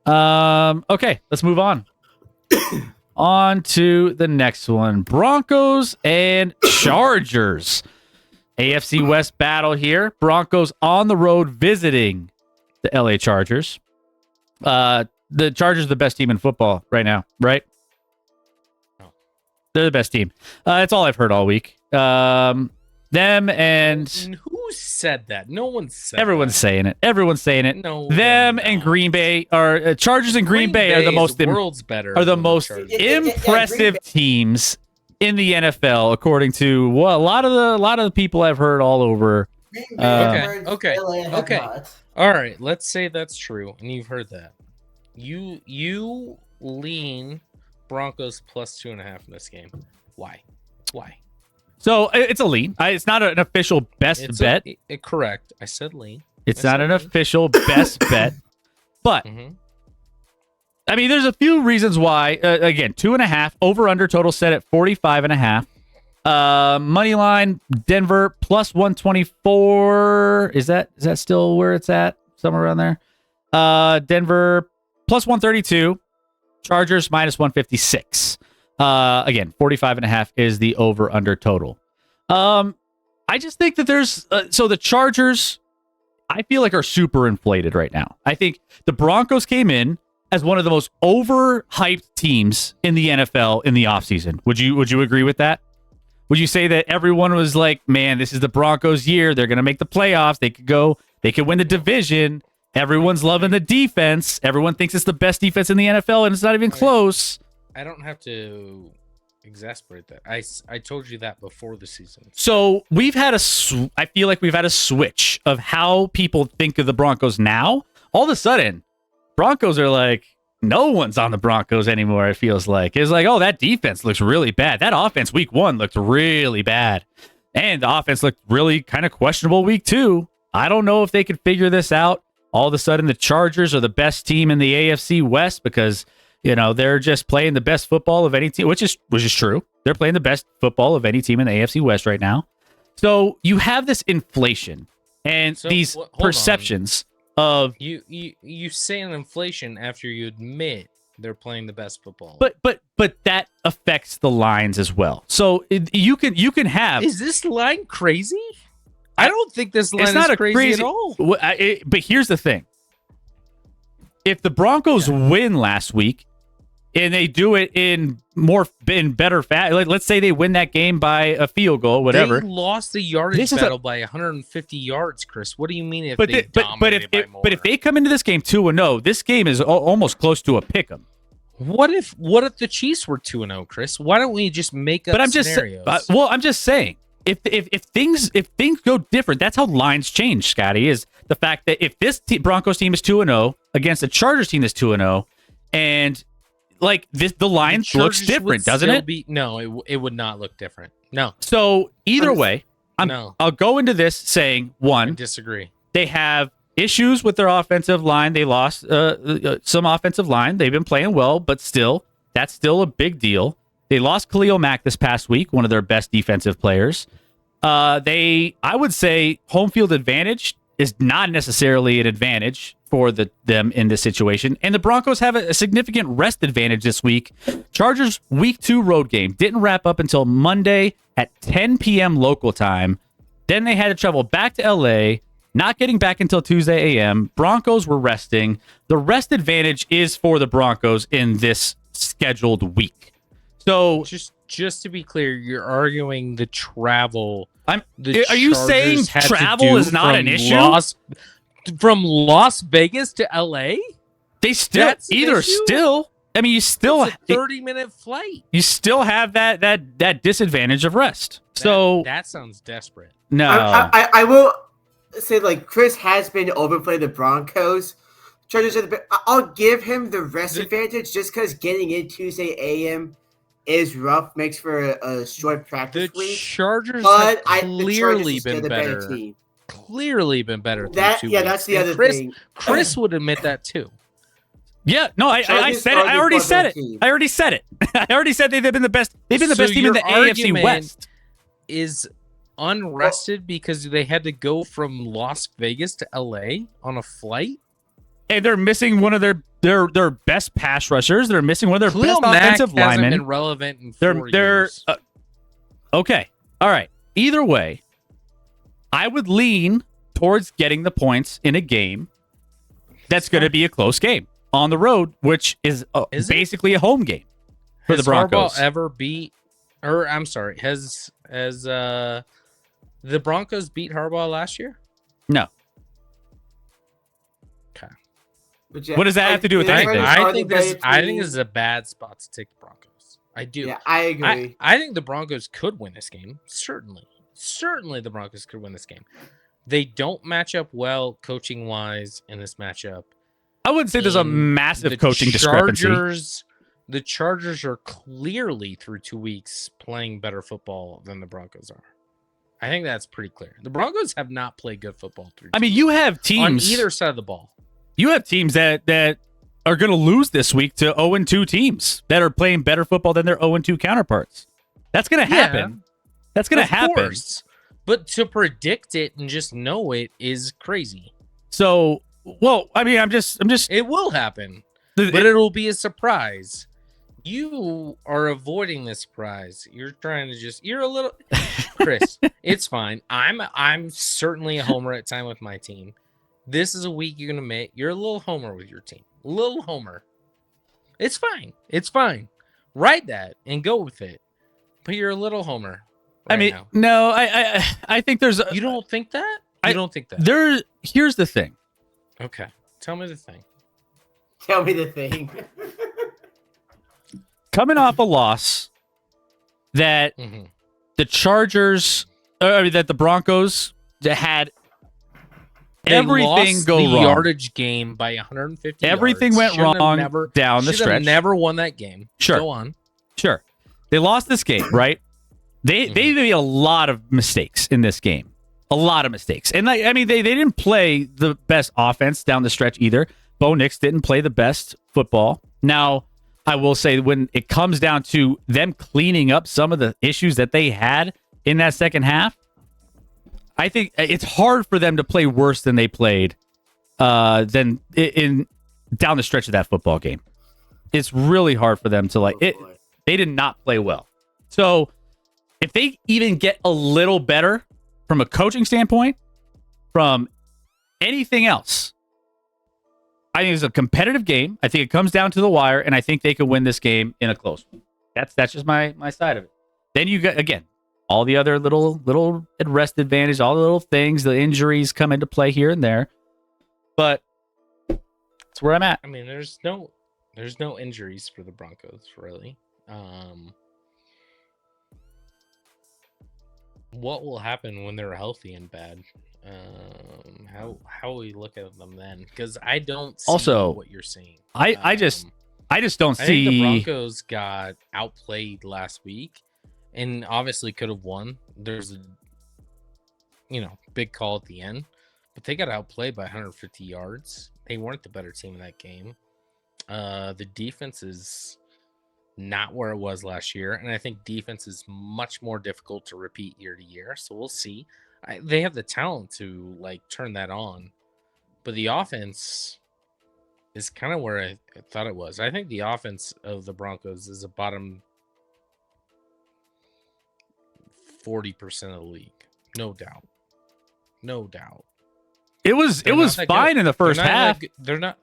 Okay, let's move on. On to the next one. Broncos and Chargers. AFC West battle here. Broncos on the road visiting the LA Chargers. The Chargers are the best team in football right now, right? No. They're the best team. That's all I've heard all week. Them and Who said that? No one said everyone's that. saying it. Everyone's saying it. No, Them they're and not. Green Bay are Chargers and Green Bay are the is most worlds better. are the than most Chargers. Yeah, impressive Green Bay- teams in the NFL, according to a lot of the people I've heard all over. Okay. Okay. All right, let's say that's true, and you've heard that. You lean Broncos +2.5 in this game. Why? So it's a lean. It's not an official best bet. Correct. I said lean. It's I not said an lean. official best bet, but Mhm. I mean, there's a few reasons why. Again, 2.5 over under total set at 45.5. Money line Denver +124. Is that still where it's at? Somewhere around there. Denver +132. Chargers -156. Again, 45.5 is the over under total. I just think that there's so the Chargers, I feel like, are super inflated right now. I think the Broncos came in as one of the most overhyped teams in the NFL in the offseason. Would you agree with that? Would you say that everyone was like, man, this is the Broncos' year. They're going to make the playoffs. They could win the division. Everyone's loving the defense. Everyone thinks it's the best defense in the NFL, and it's not even close. I don't have to exasperate that. I told you that before the season. So we've had I feel like we've had a switch of how people think of the Broncos now. All of a sudden, Broncos are like, no one's on the Broncos anymore, it feels like. It's like, oh, that defense looks really bad. That offense week 1 looked really bad. And the offense looked really kind of questionable week 2. I don't know if they could figure this out. All of a sudden, the Chargers are the best team in the AFC West because, you know, they're just playing the best football of any team, which is true. They're playing the best football of any team in the AFC West right now. So you have this inflation and these hold on. perceptions of You say an inflation after you admit they're playing the best football. but that affects the lines as well. So you can have. Is this line crazy? I don't think this line It's not is a crazy at all. But here's the thing: if the Broncos win last week and they do it in better fashion, let's say they win that game by a field goal, whatever. They lost the yardage This is battle by 150 yards, Chris. What do you mean if But they dominated by more? if they come into this game 2-0, this game is almost close to a pick 'em. What if the Chiefs were 2-0, Chris? Why don't we just make up But I'm just scenarios? I'm just saying if things go different, that's how lines change. Scotty, is the fact that if this Broncos team is 2-0 against a Chargers team that's 2-0, and like this, the line The looks Chargers different, would doesn't still it? No, it would not look different. No, So either way, no, I'll go into this saying I one, disagree. they have issues with their offensive line. They lost some offensive line. They've been playing well, but still, that's still a big deal. They lost Khalil Mack this past week, one of their best defensive players. I would say home field advantage is not necessarily an advantage for them in this situation. And the Broncos have a significant rest advantage this week. Chargers week 2 road game didn't wrap up until Monday at 10 p.m. local time. Then they had to travel back to LA, not getting back until Tuesday a.m. Broncos were resting. The rest advantage is for the Broncos in this scheduled week. So Just to be clear, you're arguing the travel. are you saying Chargers had to travel do is not from an issue? From Las Vegas to LA? They still That's an issue? I mean, you still It's a 30-minute flight. you still have that disadvantage of rest. So that sounds desperate. no. I will say, like, Chris has been overplayed the Broncos. Chargers are I'll give him the rest advantage just because getting in Tuesday a.m. is rough, makes for a short practice The week. Chargers But have the Chargers clearly is still been the better. team. Clearly been better than That 2 yeah, weeks. that's the And other Chris, thing. Chris would admit that too. Yeah, no, I Chargers said it. are I the already said it. better team. I already said it. I already said they've been the best. They've been the So best team in the your AFC argument West. Is unrested because they had to go from Las Vegas to LA on a flight? And they're missing one of their best pass rushers. They're missing one of their Khalil best Mack offensive hasn't linemen. been relevant in They're 4 years. Okay. All right. Either way, I would lean towards getting the points in a game that's going to be a close game on the road, which is, Is it? basically a home game for the Has Broncos. Harbaugh ever beat, or I'm sorry, has the Broncos beat Harbaugh last year? No. Okay. But yeah, What does that have to do with the anything? Chargers are I the think better this team. is a bad spot to take the Broncos. I do. Yeah, I agree. I think the Broncos could win this game. Certainly the Broncos could win this game. They don't match up well coaching wise in this matchup. I wouldn't say there's a And massive the coaching discrepancy. The Chargers are clearly through 2 weeks playing better football than the Broncos are. I think that's pretty clear. The Broncos have not played good football through. I mean, you have on teams either side of the ball. You have teams that are going to lose this week to 0-2 teams that are playing better football than their 0-2 counterparts. That's going to happen. That's going to Of happen. course. But to predict it and just know it is crazy. So, well, I mean, I'm just It will happen, but it'll be a surprise. You are avoiding this surprise. You're trying to you're a little Chris, it's fine. I'm certainly a homer at time with my team. This is a week you're gonna make. You're a little homer with your team. A little homer. It's fine. It's fine. Write that and go with it. But you're a little homer. I mean, now. no, I think there's You don't think that? You don't think that? here's the thing. Okay. Tell me the thing. Tell me the thing. Coming off a loss that Mm-hmm. the Chargers, that the Broncos had everything lost go the wrong. yardage game by 150 Everything yards. went Shouldn't have wrong never, down the should have stretch. never won that game. Sure. Go on. Sure. They lost this game, right? They made a lot of mistakes in this game. A lot of mistakes. And I mean, they didn't play the best offense down the stretch either. Bo Nix didn't play the best football. Now, I will say when it comes down to them cleaning up some of the issues that they had in that second half, I think it's hard for them to play worse than they played than in down the stretch of that football game. It's really hard for them to they did not play well. So if they even get a little better from a coaching standpoint, from anything else, I think it's a competitive game. I think it comes down to the wire, and I think they can win this game in a close one. That's just my side of it. Then you got, again, all the other little rest advantage, all the little things, the injuries come into play here and there. But that's where I'm at. I mean, there's no injuries for the Broncos, really. What will happen when they're healthy and bad? How we look at them then? Because I don't see Also, what you're seeing. I just I just don't I think the see. Broncos got outplayed last week, and obviously could have won. There's a big call at the end, but they got outplayed by 150 yards. They weren't the better team in that game. The defense is not where it was last year, and I think defense is much more difficult to repeat year to year. So we'll see. They have the talent to turn that on, but the offense is kind of where I thought it was. I think the offense of the Broncos is a bottom 40% of the league, no doubt. It was fine in the first half. They're not.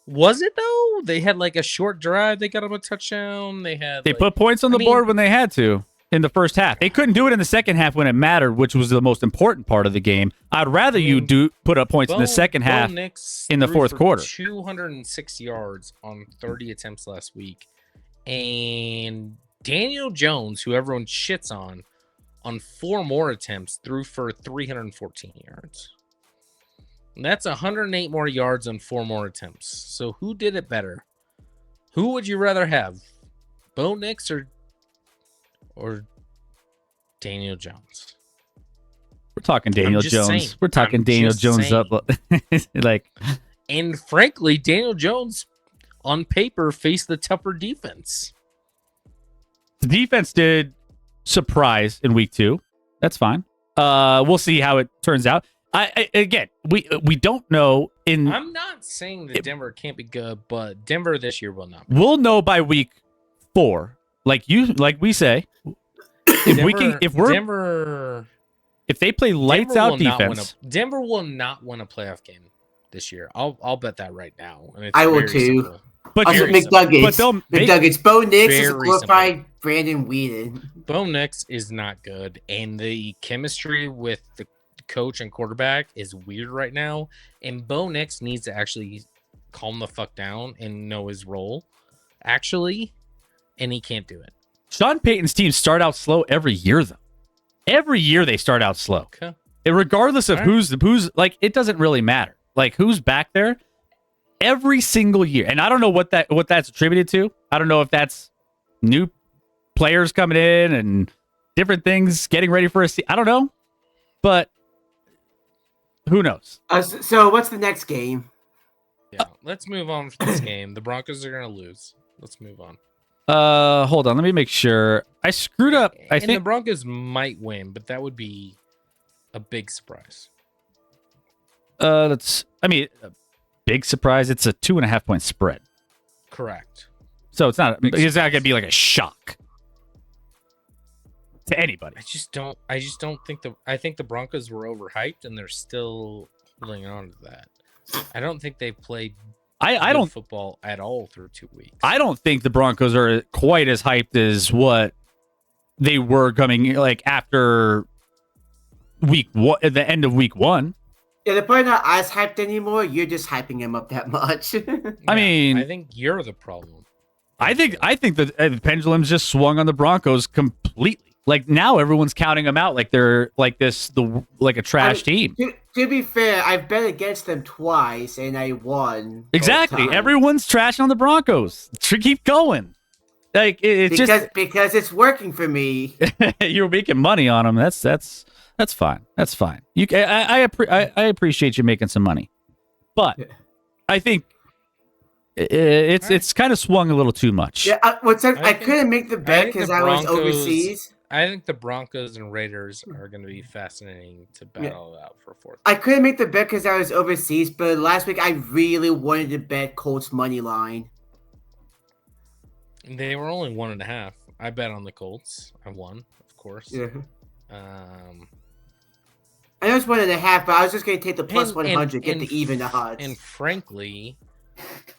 Was it though? They had a short drive. They got them a touchdown. They Put points on the board when they had to in the first half. They couldn't do it in the second half when it mattered, which was the most important part of the game. I'd rather you put up points in the second half in the fourth quarter. 206 yards on 30 attempts last week, and Daniel Jones, who everyone shits on 4 more attempts, threw for 314 yards. And that's 108 more yards on 4 more attempts. So who did it better? Who would you rather have, Bo Nix or Daniel Jones? We're talking Daniel Jones. Saying. We're talking Daniel Jones up. And frankly, Daniel Jones on paper faced the tougher defense. The defense did surprise in week 2. That's fine. We'll see how it turns out. Again, we don't know. I'm not saying that Denver can't be good, but Denver this year will not be. We'll know by week 4. Like we say, if they play lights out defense, Denver will not win a playoff game this year. I'll bet that right now. And I will too. Simple. But McNuggets. Bo Nix is a glorified Brandon Weeden. Bo Nix is not good, and the chemistry with the coach and quarterback is weird right now. And Bo Nix needs to actually calm the fuck down and know his role, and he can't do it. Sean Payton's teams start out slow every year, though. Every year they start out slow. Okay. And regardless of who's it doesn't really matter. Who's back there every single year. And I don't know what that's attributed to. I don't know if that's new players coming in and different things getting ready for a season. I don't know. But who knows? So what's the next game? Yeah, let's move on from this game. The Broncos are going to lose. Let's move on. Hold on. Let me make sure. I screwed up. I think the Broncos might win, but that would be a big surprise. A big surprise. It's a 2.5 point spread. Correct. So it's not going to be like a shock to anybody. I just don't think I think the Broncos were overhyped, and they're still holding on to that. I don't think they played football at all through 2 weeks. I don't think the Broncos are quite as hyped as what they were coming after week 1, at the end of week 1. Yeah, they're probably not as hyped anymore. You're just hyping him up that much. I think you're the problem. I think the pendulum's just swung on the Broncos completely. Now everyone's counting them out like they're a trash team. To be fair, I've bet against them twice and I won. Exactly. Everyone's trashing on the Broncos. Keep going. Because it's working for me. You're making money on them. That's fine. That's fine. I appreciate you making some money, but I think it's kind of swung a little too much. Yeah, I couldn't make the bet because I was overseas. I think the Broncos and Raiders are going to be fascinating to battle out for fourth. I couldn't make the bet because I was overseas, but last week I really wanted to bet Colts money line. They were only 1.5. I bet on the Colts. I won, of course. Yeah. I know it's 1.5, but I was just going to take the plus 100, get the even odds. And frankly,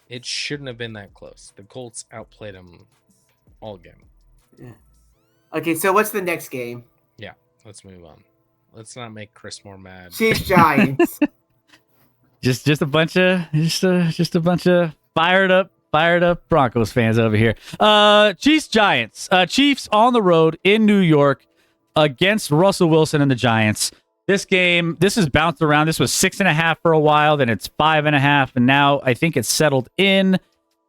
it shouldn't have been that close. The Colts outplayed them all game. Yeah. Okay, so what's the next game? Yeah, let's move on. Let's not make Chris more mad. Chiefs Giants. just a bunch of fired up Broncos fans over here. Chiefs Giants. Chiefs on the road in New York against Russell Wilson and the Giants. This has bounced around. This was 6.5 for a while, then it's 5.5, and now I think it's settled in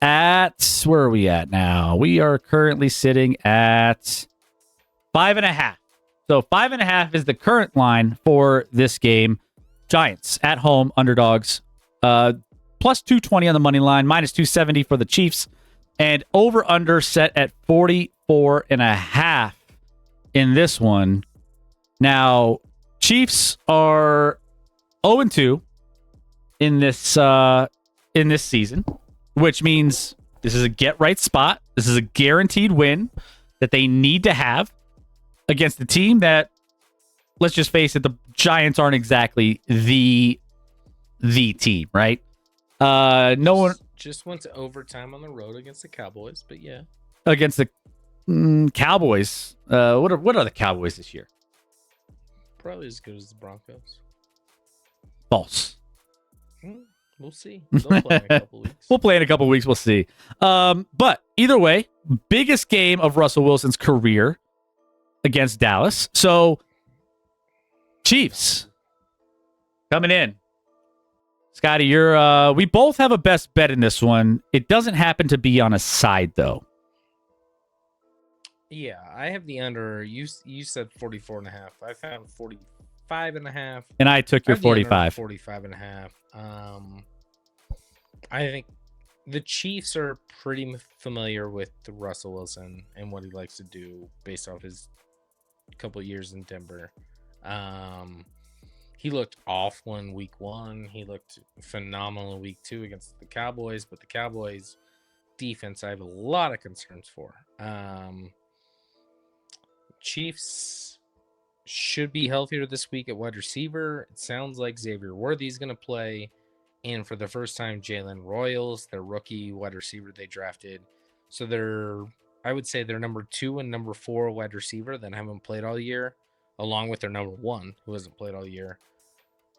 at, where are we at now? We are currently sitting at 5.5. So 5.5 is the current line for this game. Giants at home, underdogs. Plus 220 on the money line, minus 270 for the Chiefs, and over under set at 44.5 in this one. Now, Chiefs are 0-2 in this season, which means this is a get right spot. This is a guaranteed win that they need to have against the team that, let's just face it, the Giants aren't exactly the team, right? No one just went to overtime on the road against the Cowboys, but yeah, against the Cowboys. What are the Cowboys this year? Probably as good as the Broncos. False. We'll see. They'll play in a couple weeks. We'll play in a couple weeks. We'll see. But either way, biggest game of Russell Wilson's career against Dallas. So Chiefs coming in. Scotty, you're we both have a best bet in this one. It doesn't happen to be on a side though. Yeah, I have the under. You said 44.5. I found 45.5. And I took your 45. 45.5. I think the Chiefs are pretty familiar with Russell Wilson and what he likes to do based off his couple years in Denver. He looked awful in week 1. He looked phenomenal in week 2 against the Cowboys, but the Cowboys defense I have a lot of concerns for. Chiefs should be healthier this week at wide receiver. It sounds like Xavier Worthy's going to play. And for the first time, Jalen Royals, their rookie wide receiver they drafted. So I would say they're number 2 and number 4 wide receiver that haven't played all year, along with their number 1 who hasn't played all year.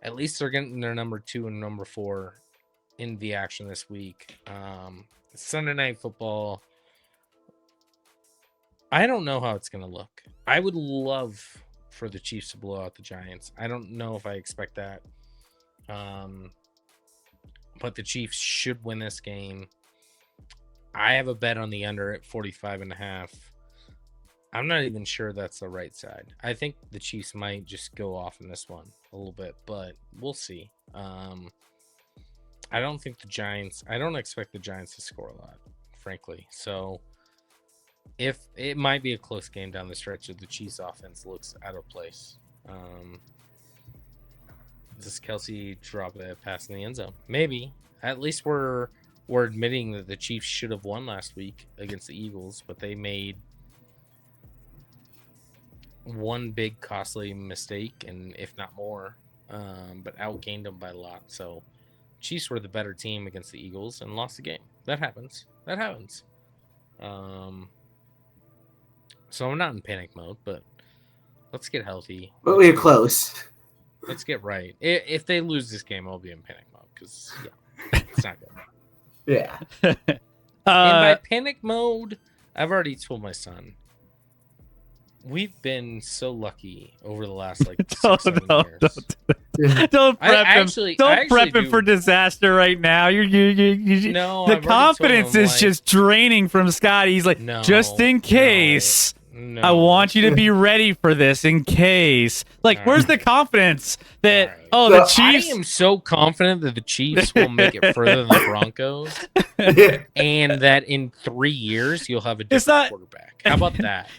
At least they're getting their number 2 and number 4 in the action this week. Sunday Night Football. I don't know how it's going to look. I would love for the Chiefs to blow out the Giants. I don't know if I expect that. But the Chiefs should win this game. I have a bet on the under at 45.5. I'm not even sure that's the right side. I think the Chiefs might just go off in this one a little bit, but we'll see. I don't expect the Giants to score a lot, frankly. So if it might be a close game down the stretch if the Chiefs offense looks out of place. Does Kelsey drop a pass in the end zone? Maybe. At least we're admitting that the Chiefs should have won last week against the Eagles, but they made one big costly mistake, and if not more, but outgained them by a lot. So Chiefs were the better team against the Eagles and lost the game. That happens. So I'm not in panic mode, but let's get healthy. But we're close. Let's get right. If they lose this game, I'll be in panic mode because it's not good. Yeah. In my panic mode, I've already told my son, we've been so lucky over the last 6-7 years. Don't prep him. Don't prep him do. for disaster right now. You No, the I've already confidence told him, is just draining from Scotty. He's like, just in case. No. I want you to be ready for this in case. Where's the confidence that the Chiefs? I am so confident that the Chiefs will make it further than the Broncos, and that in 3 years you'll have a different quarterback. How about that?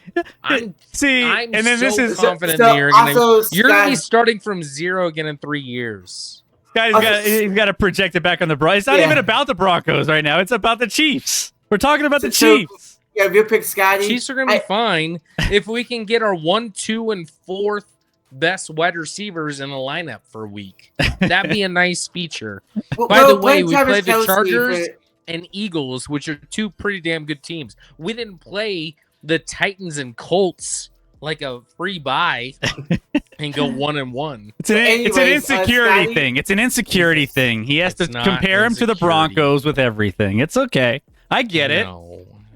I'm confident that you're going to be starting from 0 again in 3 years. He's got to project it back on the Broncos. It's not even about the Broncos right now. It's about the Chiefs. We're talking about the Chiefs. Yeah, if you pick Scotty, Chiefs are going to be fine if we can get our 1, 2, and 4th best wide receivers in the lineup for a week. That'd be a nice feature. By the way, we played the Chargers and Eagles, which are 2 pretty damn good teams. We didn't play the Titans and Colts like a free buy and go 1-1. It's an insecurity thing. It's an insecurity thing. He has to compare him to the Broncos with everything. It's okay. I get it.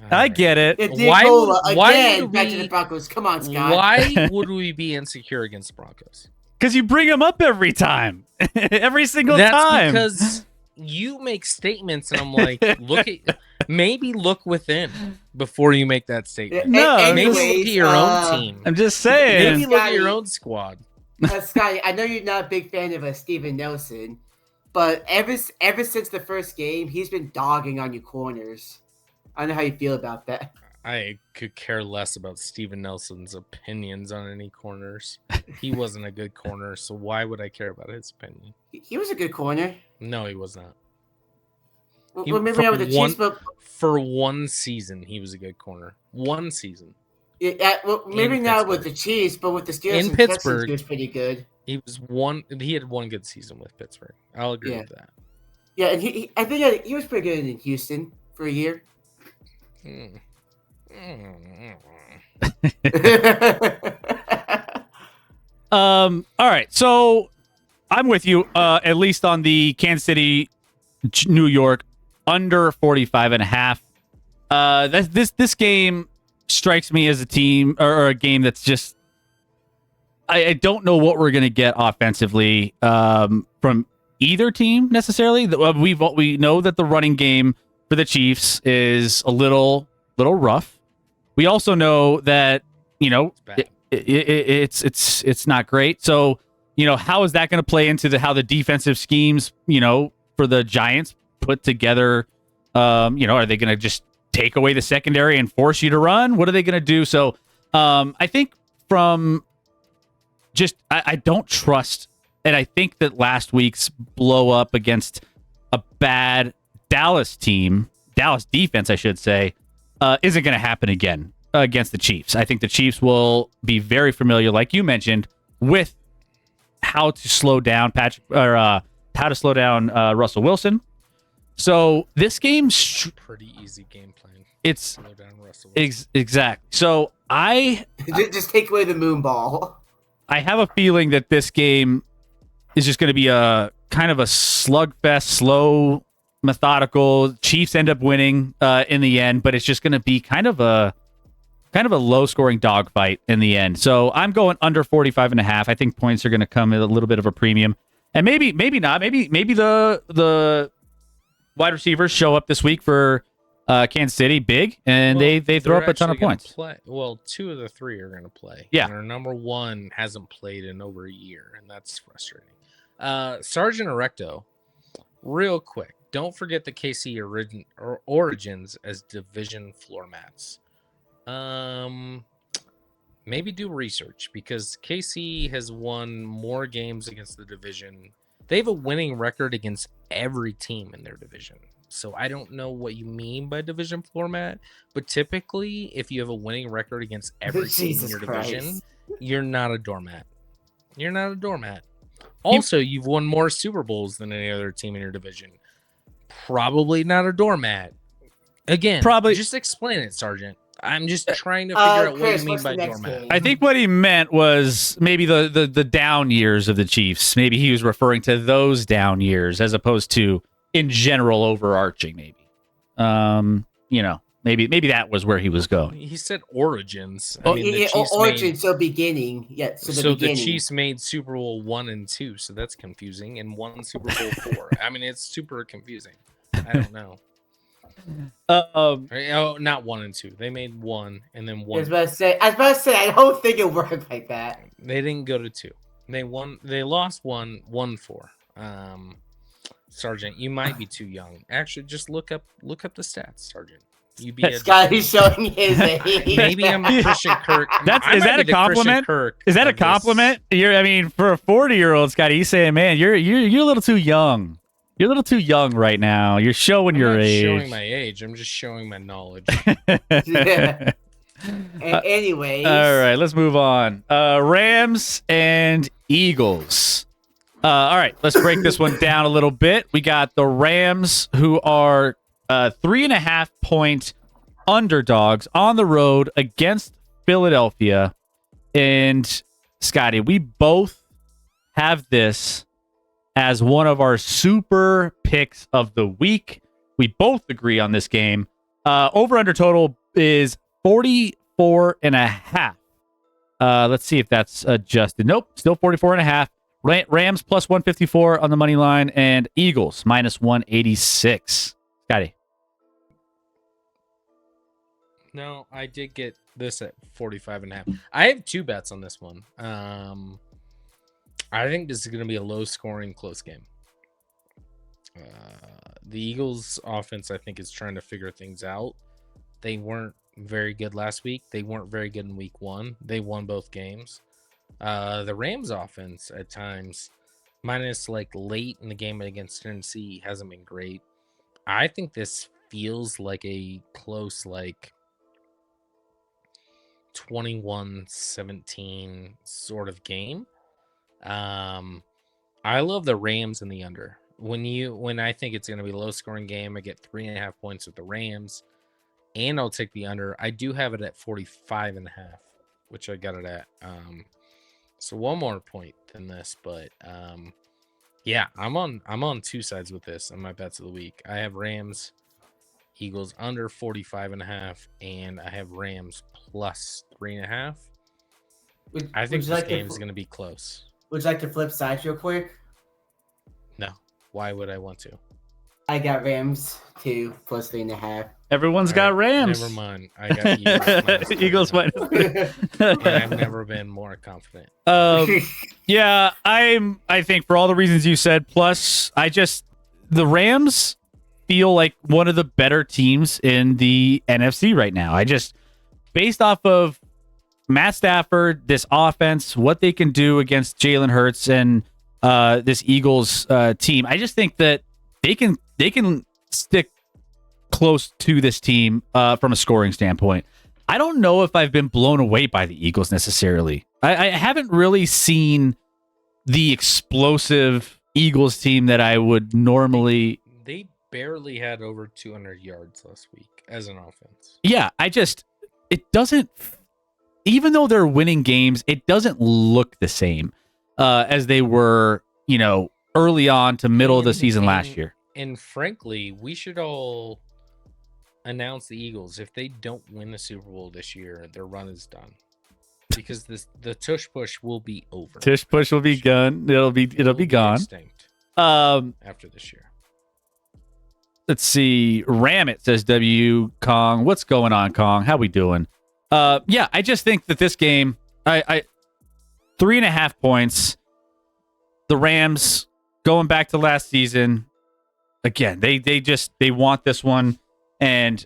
I get it. Why back to the Broncos. Come on, Scott. Why would we be insecure against the Broncos? Because you bring them up every time. Every single time. That's you make statements, and I'm like, look within before you make that statement. No, Maybe just- look at your own team. I'm just saying. Maybe look at your Scotty. own squad. Scotty, I know you're not a big fan of Steven Nelson, but ever since the first game, he's been dogging on you corners. I don't know how you feel about that. I could care less about Steven Nelson's opinions on any corners. He wasn't a good corner, so why would I care about his opinion? He was a good corner. No, he was not. Well, He- maybe not with the for Chiefs, but For one season, he was a good corner. One season. maybe In not with Pittsburgh. the Chiefs, but with the Steelers In and Texans, Pittsburgh. he was pretty good. He had one good season with Pittsburgh. I'll agree Yeah. with that. Yeah, and I think he was pretty good in Houston for a year. Mm. Mm. All right. So I'm with you, at least on the Kansas City, New York, under 45.5. This game strikes me as a team or a game that's just, I don't know what we're going to get offensively from either team necessarily. We know that the running game for the Chiefs is a little rough. We also know that, you know, It's bad. it's not great. So, you know, how is that going to play into how the defensive schemes, you know, for the Giants put together? You know, are they going to just take away the secondary and force you to run? What are they going to do? So, I think from just I don't trust, and I think that last week's blow up against a bad Dallas defense, I should say, isn't going to happen again against the Chiefs. I think the Chiefs will be very familiar, like you mentioned, with how to slow down Russell Wilson. So this game, Pretty easy game plan. it's Slow down Russell. exact. So I Just take away the moon ball. have a feeling that this game is just going to be a kind of a slugfest, slow, methodical. Chiefs end up winning in the end, but it's just going to be kind of a low-scoring dogfight in the end. So I'm going under 45.5. I think points are going to come at a little bit of a premium, and maybe not. Maybe the wide receivers show up this week for Kansas City big, and Well, they throw up a ton of actually gonna points. Well, 2 of the 3 are going to play. Yeah. And our number 1 hasn't played in over a year, and that's frustrating. Sergeant Erecto, real quick, don't forget the KC origins as division floor mats. Maybe do research, because KC has won more games against the division. They have a winning record against every team in their division. So I don't know what you mean by division floor mat, but typically if you have a winning record against every team in Jesus your Christ. division, you're not a doormat. You're not a doormat. Also, you've won more Super Bowls than any other team in your division. Probably not a doormat. Again, Probably- just explain it, Sergeant. I'm just trying to figure out what Chris, you mean what's the by next doormat. game? I think what he meant was maybe the down years of the Chiefs. Maybe he was referring to those down years as opposed to in general overarching. Maybe, you know, maybe that was where he was going. He said origins. Oh, I mean, the Yeah, Chiefs origin, made, so beginning. Yeah, so the so the beginning. Chiefs made Super Bowl 1 and 2, so that's confusing, and won Super Bowl 4. I mean, it's super confusing. I don't know. Oh, not 1 and 2. They made 1 and then I 1. was about to say, I don't think it worked like that. They didn't go to 2. They won. They lost 1, won 4. Sergeant, you might be too young. Actually, just look up the stats, Sergeant. You be Scotty's showing his age. Maybe I'm a Christian Kirk. Is that I might a be the Christian compliment? Kirk Is that a of this. compliment? I mean, for a 40-year-old, Scotty, he's saying, "Man, you're a little too young. You're a little too young right now. You're showing I'm your not age." showing my age. I'm just showing my knowledge. Yeah. Anyways. All right, let's move on. Rams and Eagles. All right, let's break this one down a little bit. We got the Rams, who are 3.5 point underdogs on the road against Philadelphia. And Scotty, we both have this as one of our super picks of the week. We both agree on this game. Over under total is 44.5. Let's see if that's adjusted. Nope, still 44.5. Rams plus 154 on the money line, and Eagles minus 186. Scotty. No, I did get this at 45.5. I have 2 bets on this one. I think this is going to be a low-scoring, close game. The Eagles' offense, I think, is trying to figure things out. They weren't very good last week. They weren't very good in week 1. They won both games. The Rams' offense, at times, minus like late in the game against Tennessee, hasn't been great. I think this feels like a close, like 21-17 sort of game. I love the Rams in the under. When I think it's going to be a low scoring game, I get 3.5 points with the Rams, and I'll take the under. I do have it at 45.5, which I got it at. So one more point than this, but yeah, I'm on 2 sides with this on my bets of the week. I have Rams, Eagles under 45.5, and I have Rams plus 3.5. I think this game is going to be close. Would you like to flip sides real quick? No. Why would I want to? I got Rams 2 plus 3.5. Everyone's got Rams. Never mind. I got Eagles. Eagles minus. And I've never been more confident. Yeah, I think for all the reasons you said, plus the Rams feel like one of the better teams in the NFC right now. Based off of Matt Stafford, this offense, what they can do against Jalen Hurts and this Eagles team, I just think that they can stick close to this team from a scoring standpoint. I don't know if I've been blown away by the Eagles necessarily. I haven't really seen the explosive Eagles team that I would normally. They barely had over 200 yards last week as an offense. Yeah, it doesn't. Even though they're winning games, it doesn't look the same as they were, early on to middle of the season last year. And frankly, we should all announce the Eagles. If they don't win the Super Bowl this year, their run is done. Because the tush push will be over. Tush push will be gone. It'll be gone. Extinct after this year. Let's see. Ram it, says W Kong. What's going on, Kong? How we doing? Yeah, I just think that this game, I 3.5 points. The Rams going back to last season. Again, they want this one, and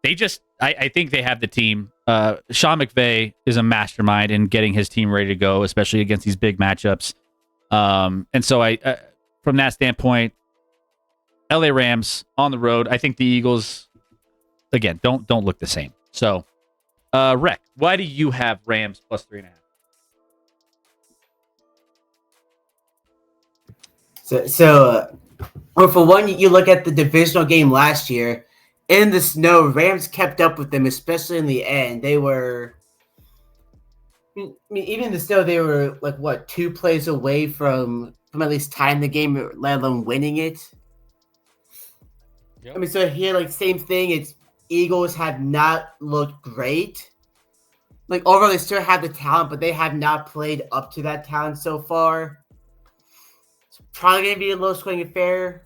I think they have the team. Sean McVay is a mastermind in getting his team ready to go, especially against these big matchups. And so I from that standpoint, LA Rams on the road. I think the Eagles, again, don't look the same. So, Rec, why do you have Rams plus 3.5? Well, for one, you look at the divisional game last year. In the snow, Rams kept up with them, especially in the end. They were, even in the snow, they were 2 plays away from at least tying the game, let alone winning it. Yep. So here, same thing. It's Eagles have not looked great. Overall, they still have the talent, but they have not played up to that talent so far. It's probably going to be a low-scoring affair.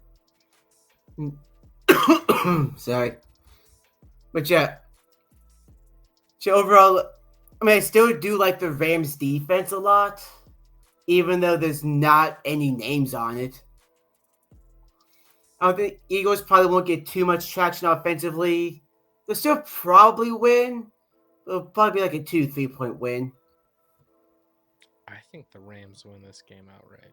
Sorry. But yeah. So overall, I still do like the Rams defense a lot, even though there's not any names on it. I don't think Eagles probably won't get too much traction offensively. They'll still probably win. It'll probably be a 2-3 point win. I think the Rams win this game outright.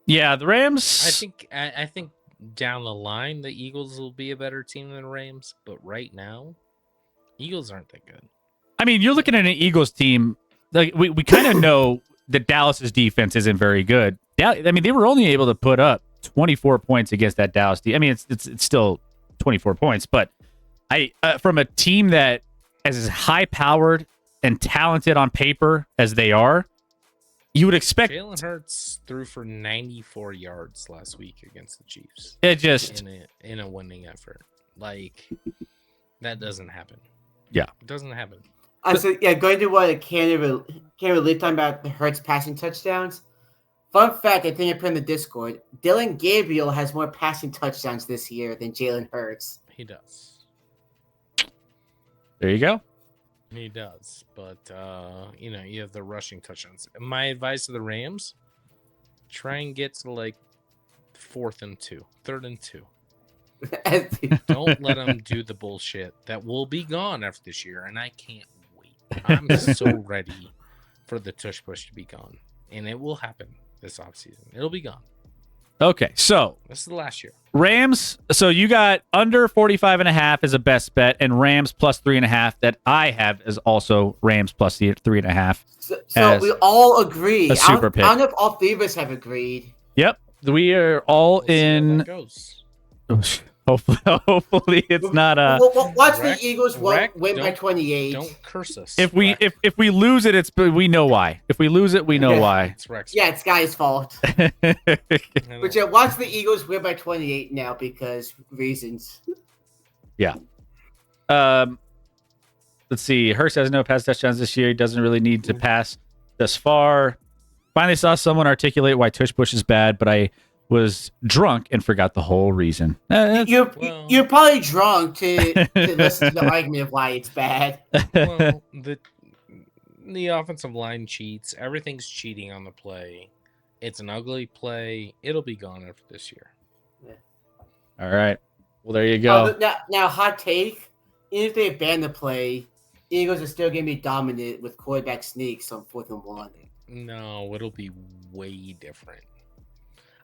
Yeah, the Rams. I think down the line the Eagles will be a better team than the Rams, but right now, Eagles aren't that good. You're looking at an Eagles team. We kind of know that Dallas's defense isn't very good. They were only able to put up 24 points against that Dallas team. It's still 24 points, but from a team that is as high-powered and talented on paper as they are, you would expect. Jalen Hurts threw for 94 yards last week against the Chiefs. It just in a winning effort. That doesn't happen. Yeah, it doesn't happen. So yeah, going to what Canada Leaf talking about the Hurts passing touchdowns. Fun fact, I think I put in the Discord. Dylan Gabriel has more passing touchdowns this year than Jalen Hurts. He does. There you go. He does. But you have the rushing touchdowns. My advice to the Rams: try and get to like 3rd and 2. Don't let them do the bullshit that will be gone after this year, and I can't wait. I'm so ready for the tush push to be gone, and it will happen this offseason. It'll be gone. Okay, so This is the last year. Rams. So you got under 45.5 as a best bet, and Rams plus 3.5 that I have is also Rams plus the 3.5. So As we all agree. a super pick. I don't know if all 3 of us have agreed. Yep, we are all We'll see how in. that goes. Hopefully, it's not Watch Rex- the Eagles Rex, win by don't- 28. Don't curse us. If we Rex. if we lose it, we know why. If we lose it, we know Yeah. why. It's Rex. Yeah, it's Guy's fault. I know. But yeah, watch the Eagles win by 28 now because reasons. Let's see. Hurst has no pass touchdowns this year. He doesn't really need to pass thus far. Finally saw someone articulate why tush push is bad, but I was drunk and forgot the whole reason. You're Well- you're probably drunk to listen to the argument of why it's bad. Well, the offensive line cheats. Everything's cheating on the play. It's an ugly play. It'll be gone after this year. All right. Well, there you go. Now, hot take. Even if they ban the play, Eagles are still going to be dominant with quarterback sneaks on 4th and 1. No, it'll be way different.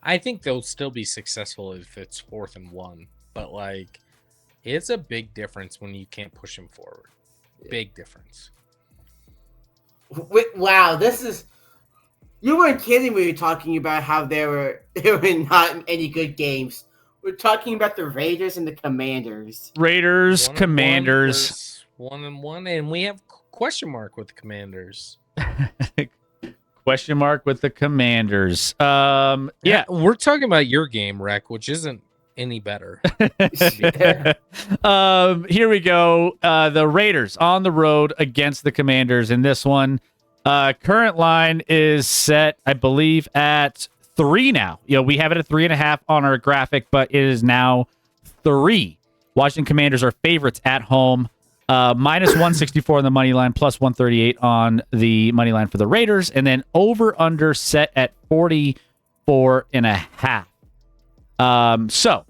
I think they'll still be successful if it's 4th and 1, but like, it's a big difference when you can't push him forward. Big difference. Wow, this is. You weren't kidding when you were talking about how there were not any good games. We're talking about the Raiders and the Commanders. Raiders, 1-1 Commanders. versus 1-1, and we have question mark with the Commanders. Question mark with the Commanders. Yeah. We're talking about your game, Rec, which isn't any better. Here we go. The Raiders on the road against the Commanders in this one. Current line is set, I believe, at 3 now. We have it at 3.5 on our graphic, but it is now 3. Washington Commanders are favorites at home. Minus 164 on the money line, plus 138 on the money line for the Raiders, and then over under set at 44.5. So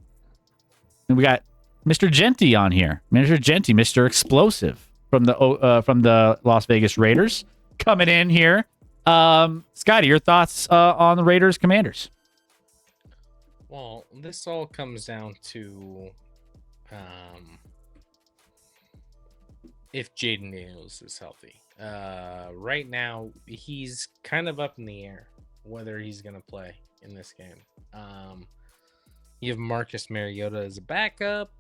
we got Mr. Genty on here, Mr. Explosive from the Las Vegas Raiders coming in here. Scotty, your thoughts on the Raiders Commanders? Well, this all comes down to if Jaden Daniels is healthy. Right now, he's kind of up in the air whether he's going to play in this game. You have Marcus Mariota as a backup,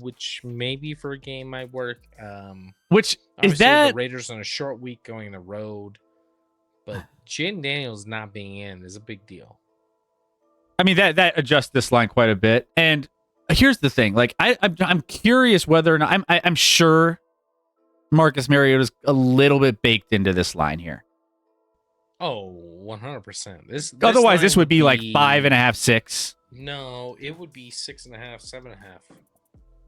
which maybe for a game might work. Which is Obviously, that the Raiders on a short week going on the road, but Jaden Daniels not being in is a big deal. I mean, that adjusts this line quite a bit. And here's the thing: like, I'm curious whether or not I'm sure Marcus Mariota's a little bit baked into this line here. Oh, 100%. This Otherwise, line this would be like 5.5, 6. No, it would be 6.5, 7.5,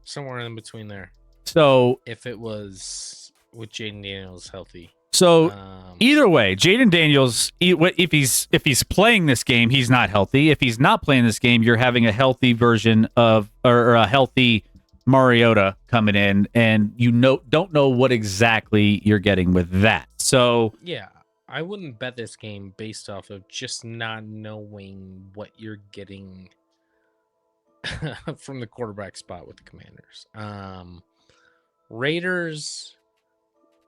somewhere in between there. So If it was with Jaden Daniels healthy. Either way, Jaden Daniels, if he's playing this game, he's not healthy. If he's not playing this game, you're having a healthy version of or a healthy Mariota coming in, and don't know what exactly you're getting with that. So yeah, I wouldn't bet this game based off of just not knowing what you're getting from the quarterback spot with the Commanders. Raiders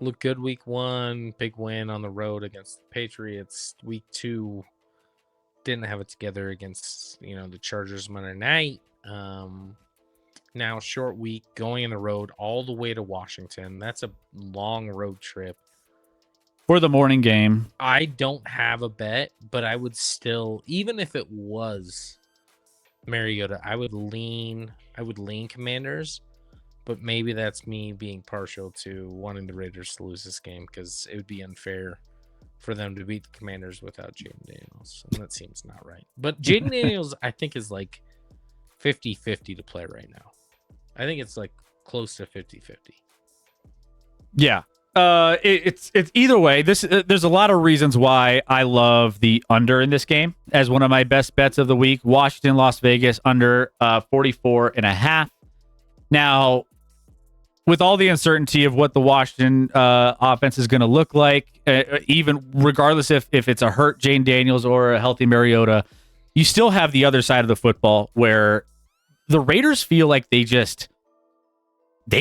look good week 1, big win on the road against the Patriots. Week 2 didn't have it together against the Chargers Monday night. Now short week, going on the road all the way to Washington. That's a long road trip. for the morning game, I don't have a bet, but I would still, even if it was Mariota, I would lean Commanders. but maybe that's me being partial to wanting the Raiders to lose this game because it would be unfair for them to beat the Commanders without Jaden Daniels, and that seems not right. But Jaden Daniels, I think, is like 50-50 to play right now. I think it's like close to 50-50. Yeah. It's either way. There's a lot of reasons why I love the under in this game as one of my best bets of the week. Washington, Las Vegas under 44.5. Now, with all the uncertainty of what the Washington offense is going to look like, even regardless if it's a hurt Jane Daniels or a healthy Mariota, you still have the other side of the football where the Raiders feel like they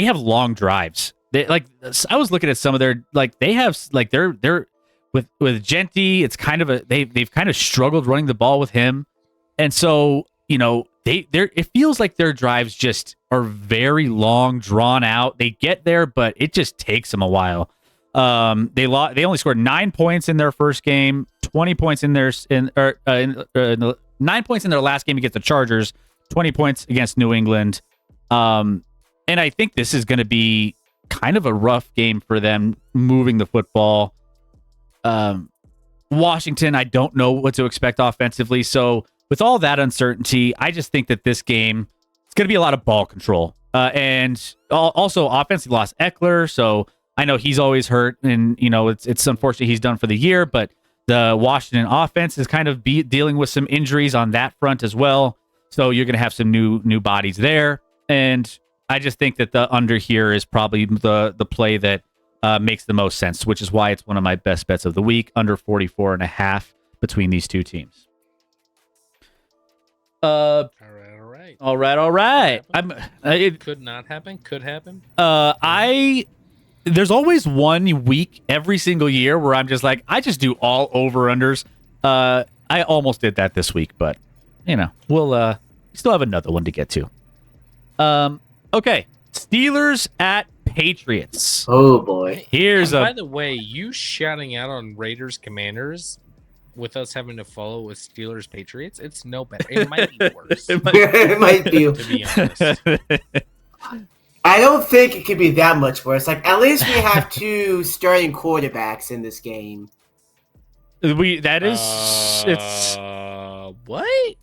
have long drives. They like, I was looking at some of their, like, they have like they're with Genty. It's kind of they've kind of struggled running the ball with him, and so it feels like their drives just are very long, drawn out. They get there, but it just takes them a while. They only scored 9 points in their first game, 20 points in 9 points in their last game against the Chargers, 20 points against New England. And I think this is going to be kind of a rough game for them moving the football. Washington, I don't know what to expect offensively. So with all that uncertainty, I just think that this game, it's going to be a lot of ball control. And also offensively lost Eckler. So I know he's always hurt, and it's unfortunate he's done for the year, but the Washington offense is kind of dealing with some injuries on that front as well. So you're going to have some new bodies there. And I just think that the under here is probably the play that makes the most sense, which is why it's one of my best bets of the week, under 44.5 between these two teams. All right. It could not happen. Could happen. There's always 1 week every single year where I'm just like, I just do all over-unders. I almost did that this week, but we'll still have another one to get to. Okay, Steelers at Patriots. Oh boy. By the way, you shouting out on Raiders Commanders with us having to follow with Steelers Patriots, it's no better. It might be worse. It might be. To be honest. I don't think it could be that much worse. Like, at least we have 2 starting quarterbacks in this game. What?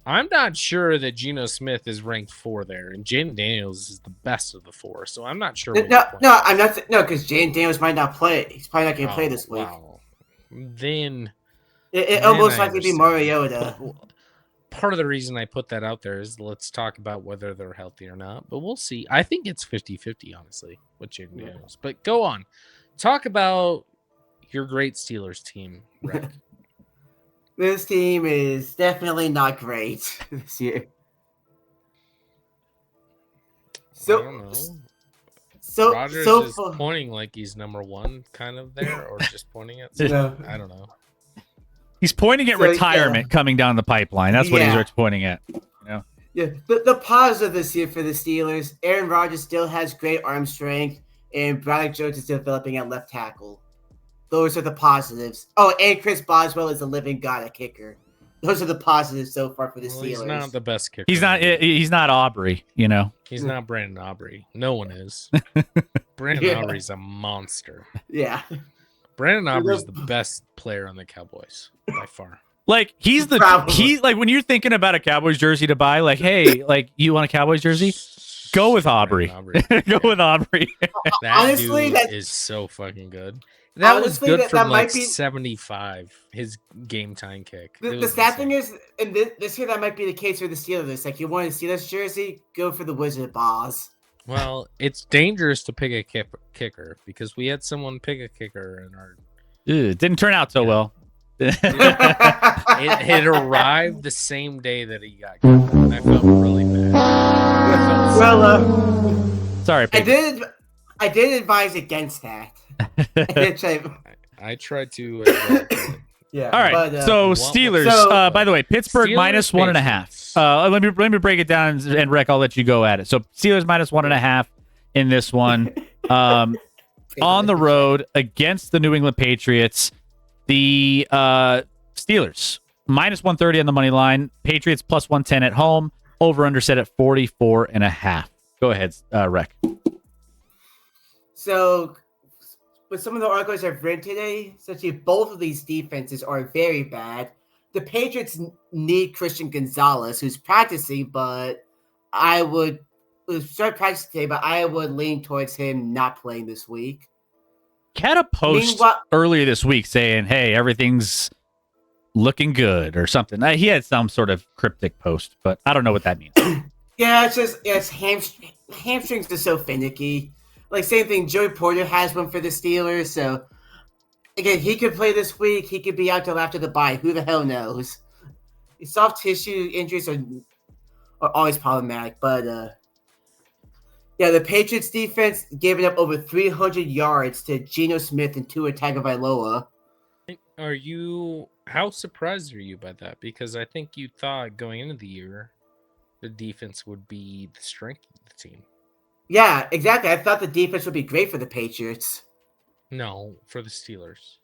I'm not sure that Geno Smith is ranked 4 there, and Jaden Daniels is the best of the 4. So I'm not sure. No, I'm not. No, because Jaden Daniels might not play. He's probably not going to play this week. Wow. Then it almost likely be Mariota. Part of the reason I put that out there is let's talk about whether they're healthy or not. But we'll see. I think it's 50-50, honestly, with Jaden Daniels. But go on. Talk about your great Steelers team, Rick. This team is definitely not great this year. I don't know. Rodgers is pointing like he's number 1 kind of there, or just pointing at something. I don't know. He's pointing at retirement coming down the pipeline. That's what he's pointing at. Yeah. The positive this year for the Steelers, Aaron Rodgers still has great arm strength, and Bradley Jones is developing at left tackle. Those are the positives. Oh, and Chris Boswell is a living god at kicker. Those are the positives so far for the Steelers. He's not the best kicker. He's not Aubrey, He's not Brandon Aubrey. No one is. Brandon Aubrey's a monster. Yeah. Brandon Aubrey's the best player on the Cowboys by far. Like he's like when you're thinking about a Cowboys jersey to buy, like, hey, like you want a Cowboys jersey? Go with Aubrey. Go with Aubrey. That honestly, dude is so fucking good. That was good from like 75, his game time kick. The sad thing is, in this year, that might be the case for the Steelers. Like, you want a Steelers jersey, go for the Wizard of Oz. Well, it's dangerous to pick a kicker because we had someone pick a kicker in our... It didn't turn out so well. It arrived the same day that he got kicked, and I felt really bad. Sorry, Pig. I did advise against that. I tried to. Yeah. All right. So Steelers. By the way, Pittsburgh Steelers -1.5. Let me break it down, and Rick, I'll let you go at it. So Steelers -1.5 in this one, on the road against the New England Patriots. The Steelers -130 on the money line. Patriots +110 at home. Over under set at 44.5. Go ahead, Rec. So, with some of the articles I've read today, essentially both of these defenses are very bad. The Patriots need Christian Gonzalez, who's practicing, but I would start practicing today, but I would lean towards him not playing this week. Had a post earlier this week saying, "Hey, everything's looking good" or something. He had some sort of cryptic post, but I don't know what that means. Yeah, it's hamstrings are so finicky. Like, same thing, Joey Porter has one for the Steelers, so again, he could play this week. He could be out till after the bye. Who the hell knows? Soft tissue injuries are always problematic, but yeah, the Patriots defense giving up over 300 yards to Geno Smith and Tua Tagovailoa. How surprised are you by that? Because I think you thought going into the year, the defense would be the strength of the team. Yeah, exactly. I thought the defense would be great for the Patriots. No, for the Steelers.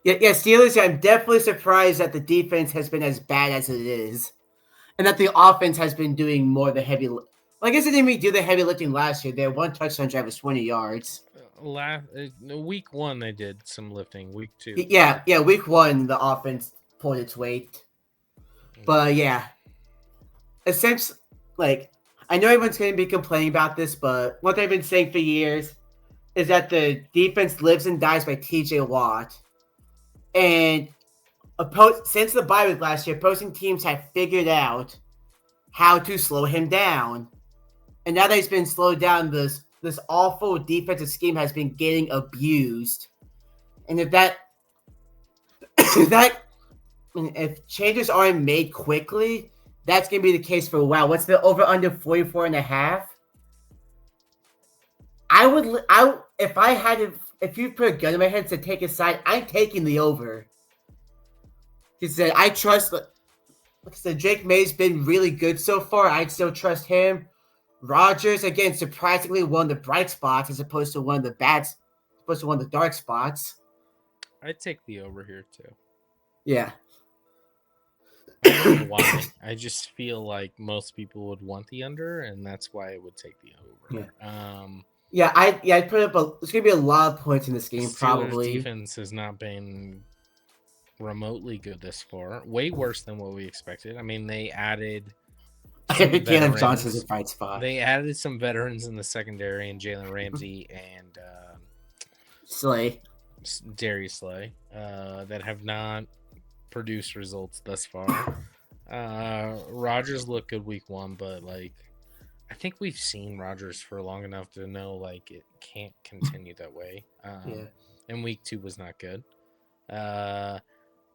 Yeah, Steelers. I'm definitely surprised that the defense has been as bad as it is, and that the offense has been doing more of the heavy. I guess they didn't really do the heavy lifting last year. Their one touchdown drive was 20 yards. Week 1 they did some lifting. Week 2. Yeah. Week 1 the offense pulled its weight, but yeah, essentially, like, I know everyone's going to be complaining about this, but what they've been saying for years is that the defense lives and dies by T.J. Watt. And since the bye week last year, opposing teams have figured out how to slow him down. And now that he's been slowed down, this awful defensive scheme has been getting abused. And if changes aren't made quickly, that's going to be the case for a while. What's the over under 44.5? If you put a gun in my head to take a side, I'm taking the over. He said, I trust, like I said, Drake May's been really good so far. I'd still trust him. Rodgers, again, surprisingly one of the bright spots as opposed to one of the dark spots. I'd take the over here too. Yeah. I don't know why. I just feel like most people would want the under, and that's why I would take the over. Yeah. I'd put up there's gonna be a lot of points in this game. Steelers probably. Defense has not been remotely good this far. Way worse than what we expected. I mean, they added. Jalen Johnson's a bright spot. They added some veterans in the secondary, and Jalen Ramsey and Darius Slay, that have not produced results thus far. Rodgers looked good week 1, but I think we've seen Rodgers for long enough to know it can't continue that way. And week 2 was not good.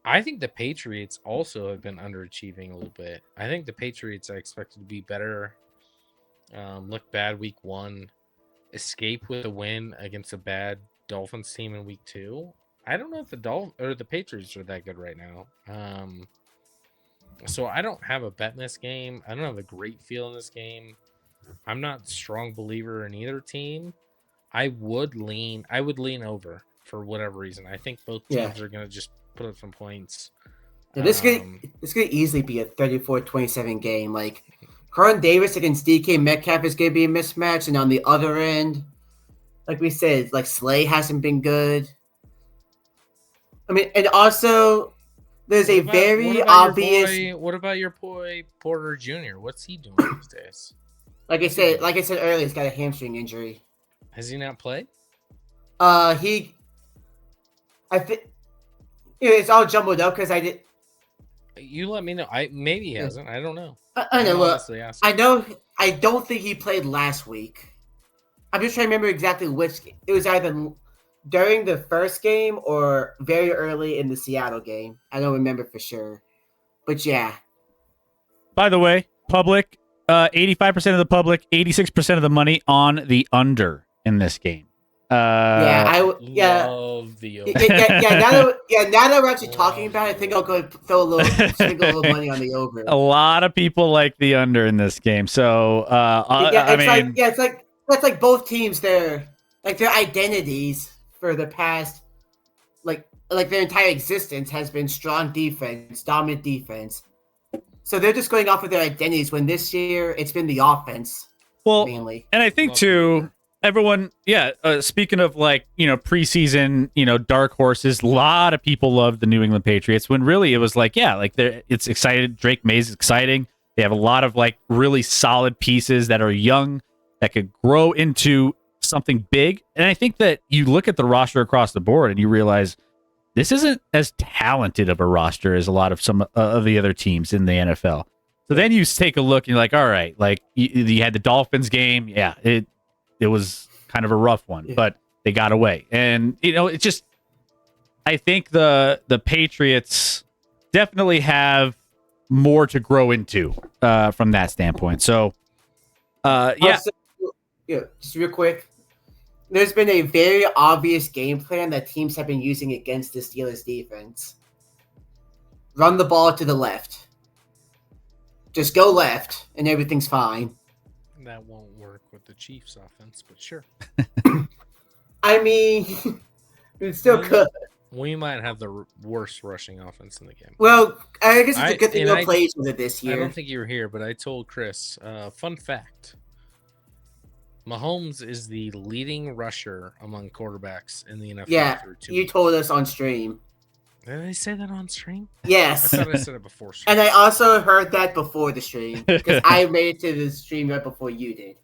I think the Patriots also have been underachieving a little bit. I think the Patriots I expected to be better. Look bad week 1, escape with a win against a bad Dolphins team in week 2. I don't know if the Patriots are that good right now. So I don't have a bet in this game. I don't have a great feel in this game. I'm not a strong believer in either team. I would lean over for whatever reason. I think both teams are going to just put up some points. Yeah, this could easily be a 34-27 game. Carlton Davis against DK Metcalf is going to be a mismatch, and on the other end, like we said, Slay hasn't been good. I mean, and also there's a very obvious. What about your boy Porter Jr.? What's he doing these days? Like I said earlier, he's got a hamstring injury. Has he not played? I think it's all jumbled up because I did. You let me know. Maybe he hasn't. I don't know. I know. I know. I don't think he played last week. I'm just trying to remember exactly which. It was either during the first game or very early in the Seattle game. I don't remember for sure, but yeah. By the way, public, 85% of the public, 86% of the money on the under in this game. Love the over. Now that we're actually talking about it, I think I'll go throw a little money on the over. A lot of people like the under in this game. So it's like both teams, their identities for the past their entire existence has been strong defense, dominant defense. So they're just going off of their identities when this year it's been the offense Well, mainly. and I think too, everyone, speaking of like, preseason, dark horses, a lot of people love the New England Patriots when really it was like, it's excited. Drake Mays is exciting. They have a lot of like really solid pieces that are young that could grow into something big. And I think that you look at the roster across the board and you realize this isn't as talented of a roster as a lot of some of the other teams in the NFL. So then you take a look and you're like, all right, like you had the Dolphins game. Yeah, it was kind of a rough one, but they got away. And, it's just, I think the Patriots definitely have more to grow into from that standpoint. So, Also, just real quick. There's been a very obvious game plan that teams have been using against the Steelers defense. Run the ball to the left. Just go left, and everything's fine. That won't work with the Chiefs offense, but sure. I mean, it still could. We might have the worst rushing offense in the game. Well, I guess it's a good thing no plays with it this year. I don't think you were here, but I told Chris, fun fact. Mahomes is the leading rusher among quarterbacks in the NFL. Yeah, through 2 you weeks. told us on stream. Did I say that on stream? Yes. I thought I said it before stream. And I also heard that before the stream because I made it to the stream right before you did.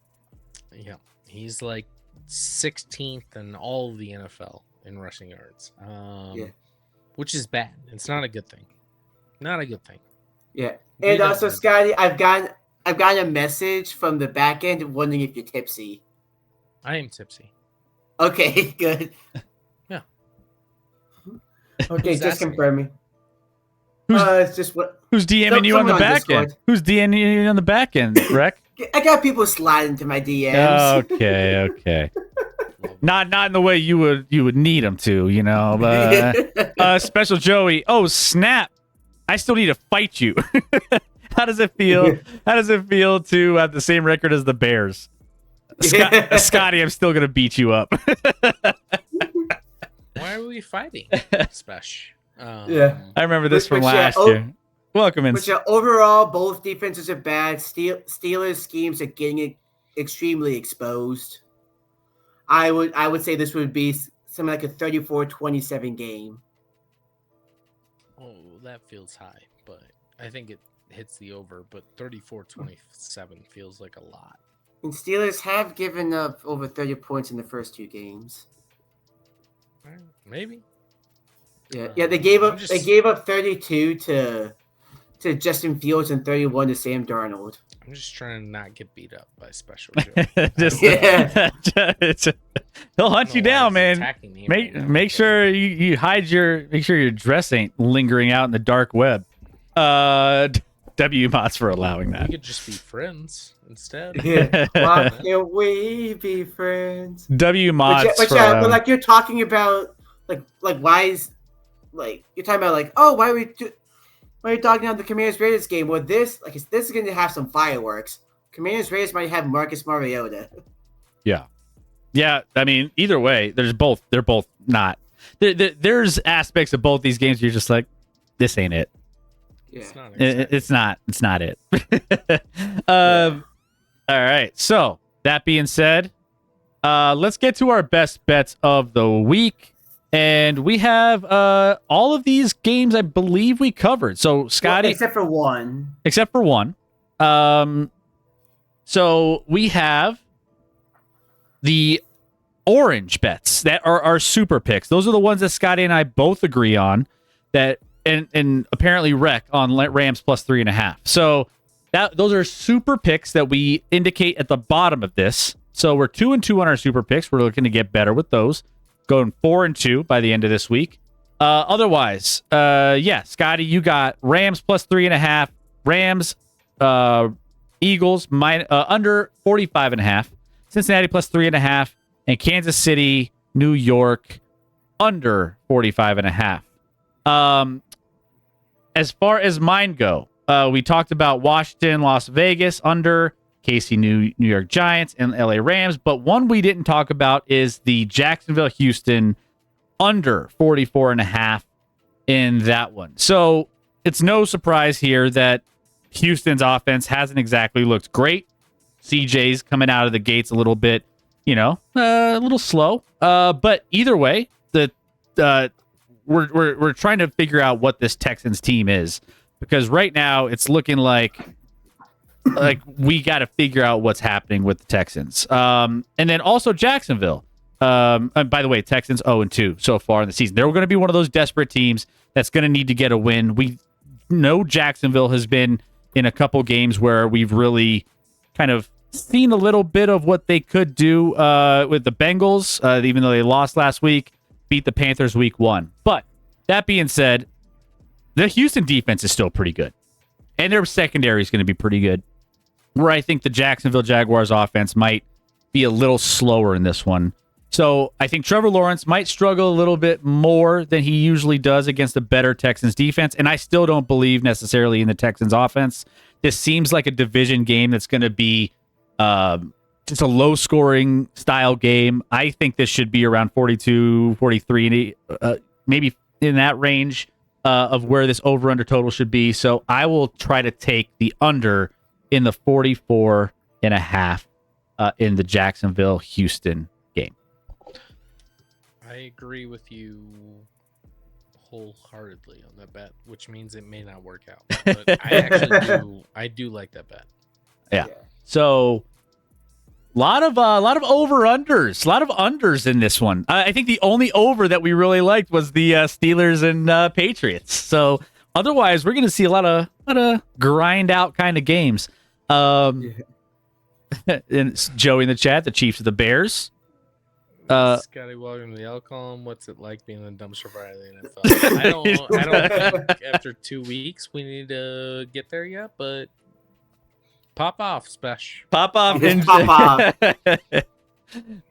Yeah, he's like 16th in all of the NFL in rushing yards, which is bad. It's not a good thing. Not a good thing. Yeah, and also, Scotty, I've gotten a message from the back end wondering if you're tipsy. I am tipsy. Okay, good. Yeah. Okay, Who's just asking? confirming. It's just what. who's DMing you on the someone on back end? Discord. Who's DMing you on the back end, Rec? I got people sliding into my DMs. Okay. Not in the way you would need them to, but Special Joey. Oh, snap. I still need to fight you. How does it feel? How does it feel to have the same record as the Bears? Scotty, I'm still gonna beat you up. Why are we fighting? Special. Yeah. I remember this from Which, last year. Welcome in. But overall, both defenses are bad. Steelers schemes are getting extremely exposed. I would say this would be something like a 34-27 game. Oh, that feels high, but I think it hits the over. But 34-27 feels like a lot. And Steelers have given up over 30 points in the first 2 games. Maybe. Yeah. They gave up 32 to Justin Fields and 31 to Sam Darnold. I'm just trying to not get beat up by Special Joe. He'll hunt you down, man. Make sure you hide make sure your dress ain't lingering out in the dark web. W Mots for allowing that. We could just be friends instead. Yeah. Why can't we be friends? W Mots but like you're talking about like why is like you're talking about like why are you talking about the Commanders Raiders game? Well, this is going to have some fireworks. Commanders Raiders might have Marcus Mariota. Yeah. I mean, either way, they're both not. There's aspects of both these games where you're just like, this ain't it. Yeah. It's not it. All right. So that being said, let's get to our best bets of the week. And we have all of these games, I believe we covered. So Scotty, except for one. So we have the orange bets that are our super picks. Those are the ones that Scotty and I both agree on. That and apparently Rec on Rams plus 3.5. So those are super picks that we indicate at the bottom of this. So we're 2-2 on our super picks. We're looking to get better with those. Going 4-2 by the end of this week. Otherwise, Scotty, you got Rams plus 3.5, Rams, Eagles under 45.5, Cincinnati plus 3.5, and Kansas City, New York under 45.5. As far as mine go, we talked about Washington, Las Vegas under, KC, New York Giants, and LA Rams. But one we didn't talk about is the Jacksonville, Houston under 44.5 in that one. So it's no surprise here that Houston's offense hasn't exactly looked great. CJ's coming out of the gates a little bit, a little slow. But either way, we're trying to figure out what this Texans team is, because right now it's looking like we got to figure out what's happening with the Texans. And then also Jacksonville. And by the way, Texans 0-2 so far in the season. They're going to be one of those desperate teams that's going to need to get a win. We know Jacksonville has been in a couple games where we've really kind of seen a little bit of what they could do with the Bengals, even though they lost last week, beat the Panthers week 1. But that being said, the Houston defense is still pretty good, and their secondary is going to be pretty good, where I think the Jacksonville Jaguars offense might be a little slower in this one. So I think Trevor Lawrence might struggle a little bit more than he usually does against a better Texans defense, and I still don't believe necessarily in the Texans offense. This seems like a division game that's going to be just a low-scoring style game. I think this should be around 42, 43, maybe in that range of where this over-under total should be. So I will try to take the under in the 44.5 in the Jacksonville-Houston game. I agree with you wholeheartedly on that bet, which means it may not work out. But I do like that bet. Yeah. So a lot of over-unders, a lot of unders in this one. I think the only over that we really liked was the Steelers and Patriots. So otherwise, we're going to see a lot of grind out kind of games. And it's Joey in the chat, the Chiefs of the Bears. Scotty, welcome to the L column. What's it like being the dumpster fire of the NFL? I don't think after 2 weeks we need to get there yet, but pop off, Spesh. Pop off. Pop off.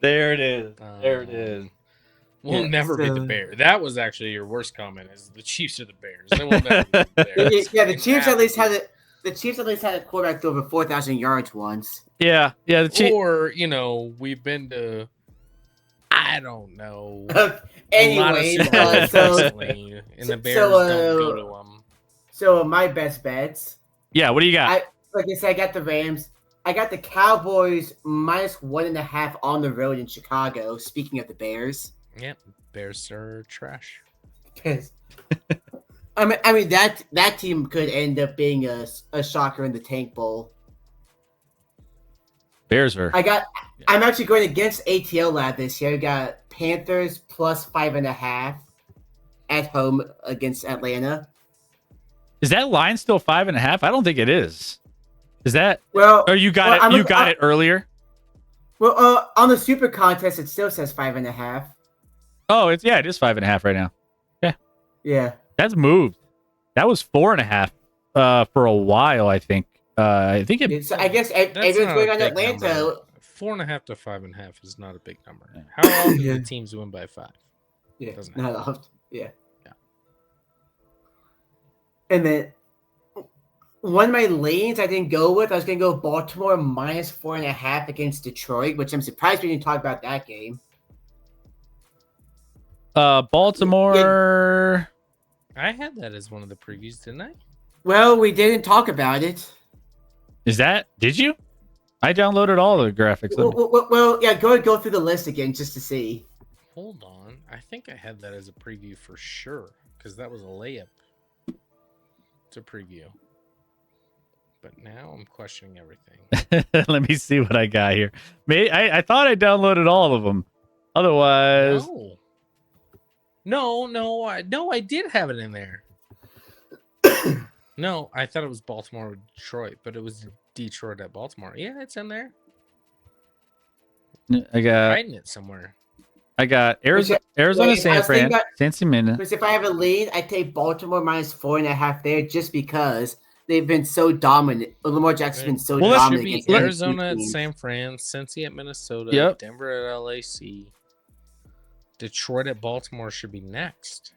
There it is. There it is. We'll never beat the Bears. That was actually your worst comment. Is the Chiefs are the Bears? They will never beat the Bears. Yeah, the Chiefs at least had it. The Chiefs at least had a quarterback to over 4,000 yards once. Yeah. The Chiefs. Or we've been to. I don't know. Anyway, and the Bears don't go to them. So my best bets. Yeah, what do you got? Like I said, I got the Rams. I got the Cowboys -1.5 on the road in Chicago. Speaking of the Bears. Yep, Bears are trash. I mean that team could end up being a shocker in the Tank Bowl. Bears are. I'm actually going against ATL Lab this year. I got Panthers +5.5 at home against Atlanta. Is that line still 5.5? I don't think it is. Is that? Well, or you got it? You got it earlier. Well, on the Super Contest, it still says 5.5. Oh, it is 5.5 right now. Yeah. That's moved. That was 4.5 for a while, I think. I think it. So I guess everyone's going on Atlanta. Number. 4.5 to 5.5 is not a big number. How often do teams win by 5? Yeah, not often. Yeah. Yeah. And then one of my lanes I didn't go with. I was going to go Baltimore -4.5 against Detroit, which I'm surprised we didn't talk about that game. Baltimore. I had that as one of the previews, didn't I? Well, we didn't talk about it. Is that? Did you? I downloaded all the graphics. Well, yeah. Go through the list again just to see. Hold on. I think I had that as a preview for sure because that was a layup to preview. But now I'm questioning everything. Let me see what I got here. I thought I downloaded all of them. Otherwise, no, I did have it in there. No, I thought it was Baltimore with Detroit, but it was Detroit at Baltimore. Yeah, it's in there. I got writing it somewhere. I got Arizona, San Fran, Cincinnati. Because if I have a lead, I take Baltimore -4.5 there, just because they've been so dominant. Lamar Jackson's been so dominant. It should be Arizona at San Fran, Cincy at Minnesota, Denver at LAC. Detroit at Baltimore should be next.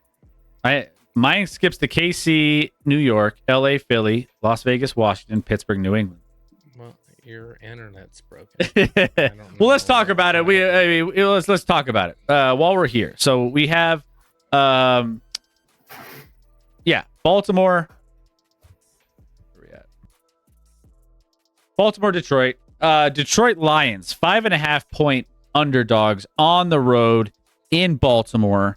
Mine skips to KC, New York, LA, Philly, Las Vegas, Washington, Pittsburgh, New England. Well, your internet's broken. Well, let's talk about it. Let's talk about it while we're here. So we have, Baltimore. Where we at? Baltimore, Detroit. Detroit Lions, 5.5-point underdogs on the road in Baltimore.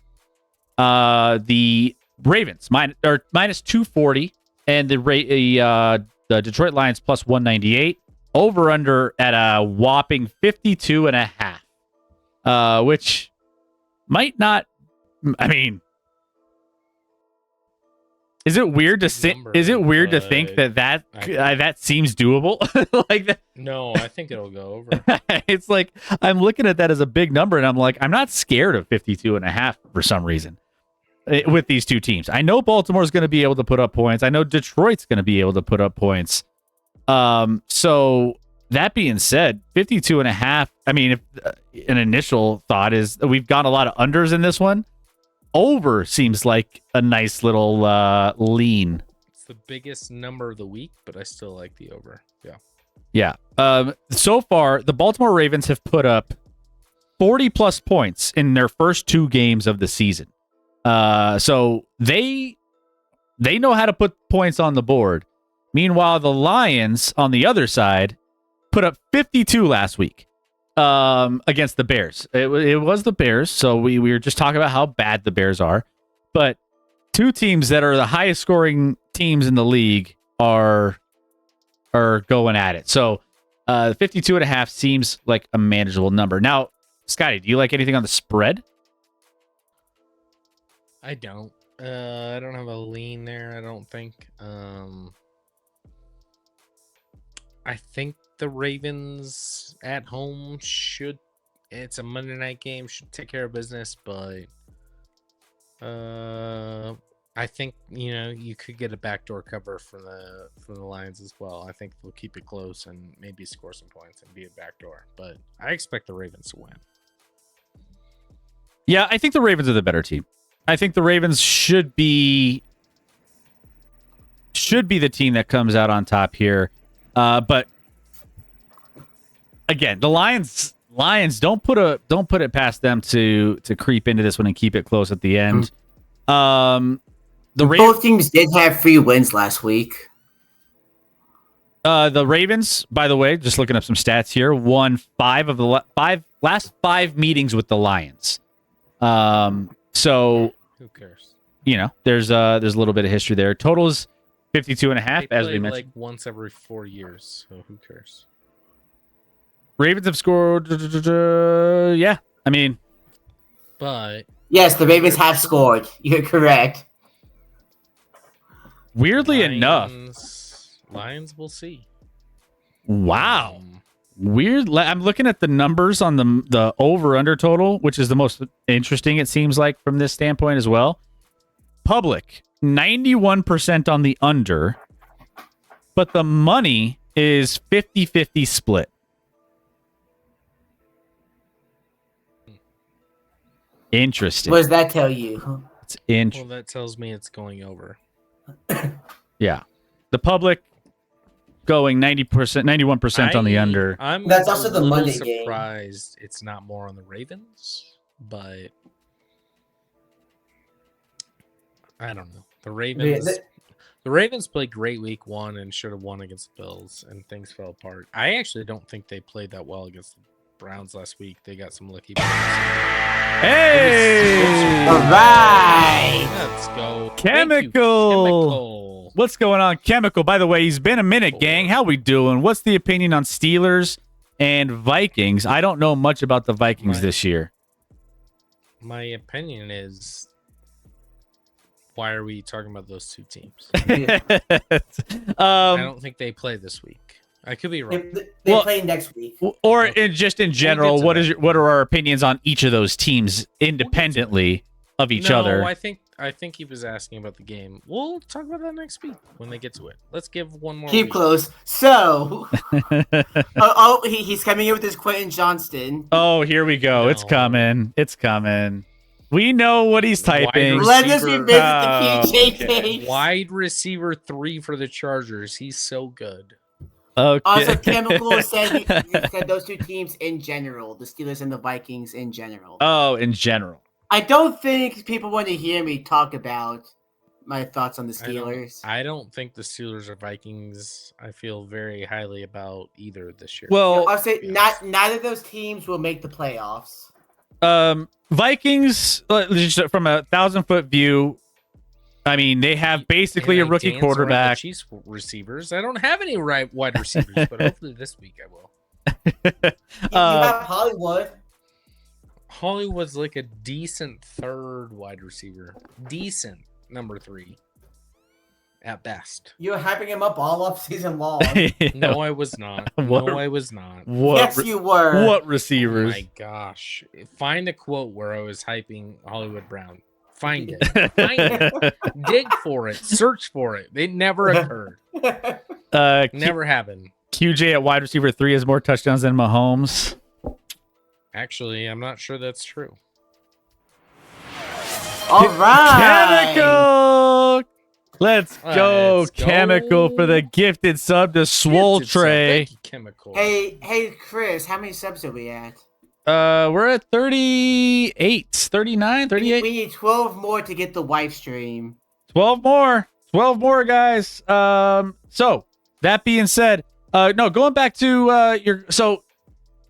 The Ravens minus 240, and the Detroit Lions plus 198. Over under at a whopping 52.5, which might not. I mean, is it weird to think that seems doable? Like that? No, I think it'll go over. It's like I'm looking at that as a big number, and I'm like, I'm not scared of 52.5 for some reason with these two teams. I know Baltimore's going to be able to put up points. I know Detroit's going to be able to put up points. So that being said, 52.5. I mean, if an initial thought is we've got a lot of unders in this one. Over seems like a nice little lean. It's the biggest number of the week, but I still like the over. Yeah. So far, the Baltimore Ravens have put up 40 plus points in their first 2 games of the season. So they know how to put points on the board. Meanwhile, the Lions on the other side put up 52 last week against the Bears. It was the Bears, so we were just talking about how bad the Bears are. But 2 teams that are the highest scoring teams in the league are going at it. So 52.5 seems like a manageable number. Now, Scotty, do you like anything on the spread? I don't. I don't have a lean there, I don't think. I think the Ravens at home it's a Monday night game, should take care of business, but I think, you could get a backdoor cover from the Lions as well. I think they'll keep it close and maybe score some points and be a backdoor, but I expect the Ravens to win. Yeah, I think the Ravens are the better team. I think the Ravens should be the team that comes out on top here. But again, the Lions don't put it past them to creep into this one and keep it close at the end. Both teams did have 3 wins last week. The Ravens, by the way, just looking up some stats here, won 5 of the last 5 meetings with the Lions. So who cares? There's a little bit of history there. Totals 52.5, as we mentioned. Like once every 4 years, so who cares? Ravens have scored. Yeah, I mean, but yes, the Ravens have scored. You're correct. Weirdly enough, Lions will see. Wow. Weird. I'm looking at the numbers on the over-under total, which is the most interesting, it seems like, from this standpoint as well. Public, 91% on the under, but the money is 50-50 split. Interesting. What does that tell you? It's Well, that tells me it's going over. Yeah. The public going 90%, 91% on the under. That's also the Monday game. Surprised it's not more on the Ravens, but I don't know. The Ravens played great week 1 and should have won against the Bills, and things fell apart. I actually don't think they played that well against the Browns last week. They got some lucky balls. Hey! All right. Let's go. Chemical. What's going on, Chemical? By the way, he's been a minute, gang. How we doing? What's the opinion on Steelers and Vikings? I don't know much about the Vikings this year. My opinion is, why are we talking about those 2 teams? I don't think they play this week. I could be wrong. They play next week. Or just in general, what are our opinions on each of those teams independently of each other? I think he was asking about the game. We'll talk about that next week when they get to it. Let's give one more. Keep week. Close. So, he's coming in with his Quentin Johnston. Oh, here we go. No. It's coming. It's coming. We know what he's typing. Let us revisit the PJ case. Wide receiver 3 for the Chargers. He's so good. Okay. Also, Chemical said he said those 2 teams in general, the Steelers and the Vikings in general. Oh, in general. I don't think people want to hear me talk about my thoughts on the Steelers. I don't think the Steelers or Vikings. I feel very highly about either this year. Well, I'll say yes. neither of those teams will make the playoffs. Vikings, just from a 1,000-foot view, I mean, they have basically a rookie quarterback. Chiefs receivers. I don't have any wide receivers, but hopefully this week I will. You have Hollywood. Hollywood's like a decent third wide receiver. Decent number 3. At best. You were hyping him up all off season long. No, I was not. What- No, I was not. What, Yes, you were. what Oh receivers? my gosh. Find a quote where I was hyping Hollywood Brown. Find it. Find it. Dig for it. Search for it. It never occurred. Never happened. QJ at wide receiver 3 has more touchdowns than Mahomes. Actually, I'm not sure that's true. All right. Chemical! Let's go, Let's go. Chemical, for the gifted sub to Swole Gifted sub. Tray. Thank you, Chemical. Hey, Chris, how many subs are we at? We're at 38, 39, We 38. need 12 more to get the wife stream. 12 more. 12 more, guys. So, that being said, no, going back to your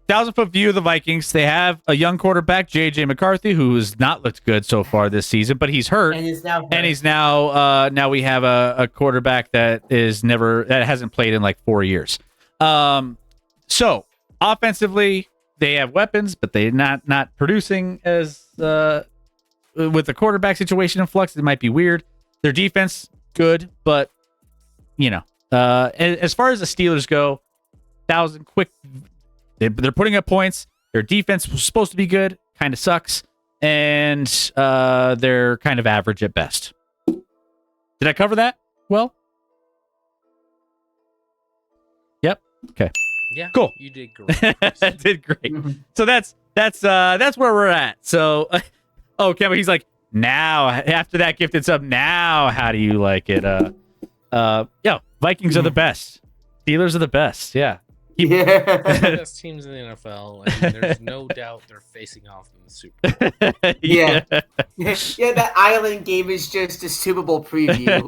1,000-foot view of the Vikings, they have a young quarterback, JJ McCarthy, who has not looked good so far this season, but he's hurt. And it's now. And he's now we have a quarterback that hasn't played in like 4 years. So offensively, they have weapons, but they're not producing as with the quarterback situation in flux. It might be weird. Their defense good, but as far as the Steelers go, 1,000 quick. They're putting up points. Their defense was supposed to be good, kind of sucks, and they're kind of average at best. Did I cover that well? Yep. Okay. Yeah. Cool. You did great. I did great. So that's where we're at. So, Kevin, he's like, now after that gifted sub, now how do you like it? Vikings are the best. Steelers are the best. Yeah. Yeah. The best teams in the NFL, and there's no doubt they're facing off in the Super Bowl. Yeah. Yeah, that island game is just a Super Bowl preview.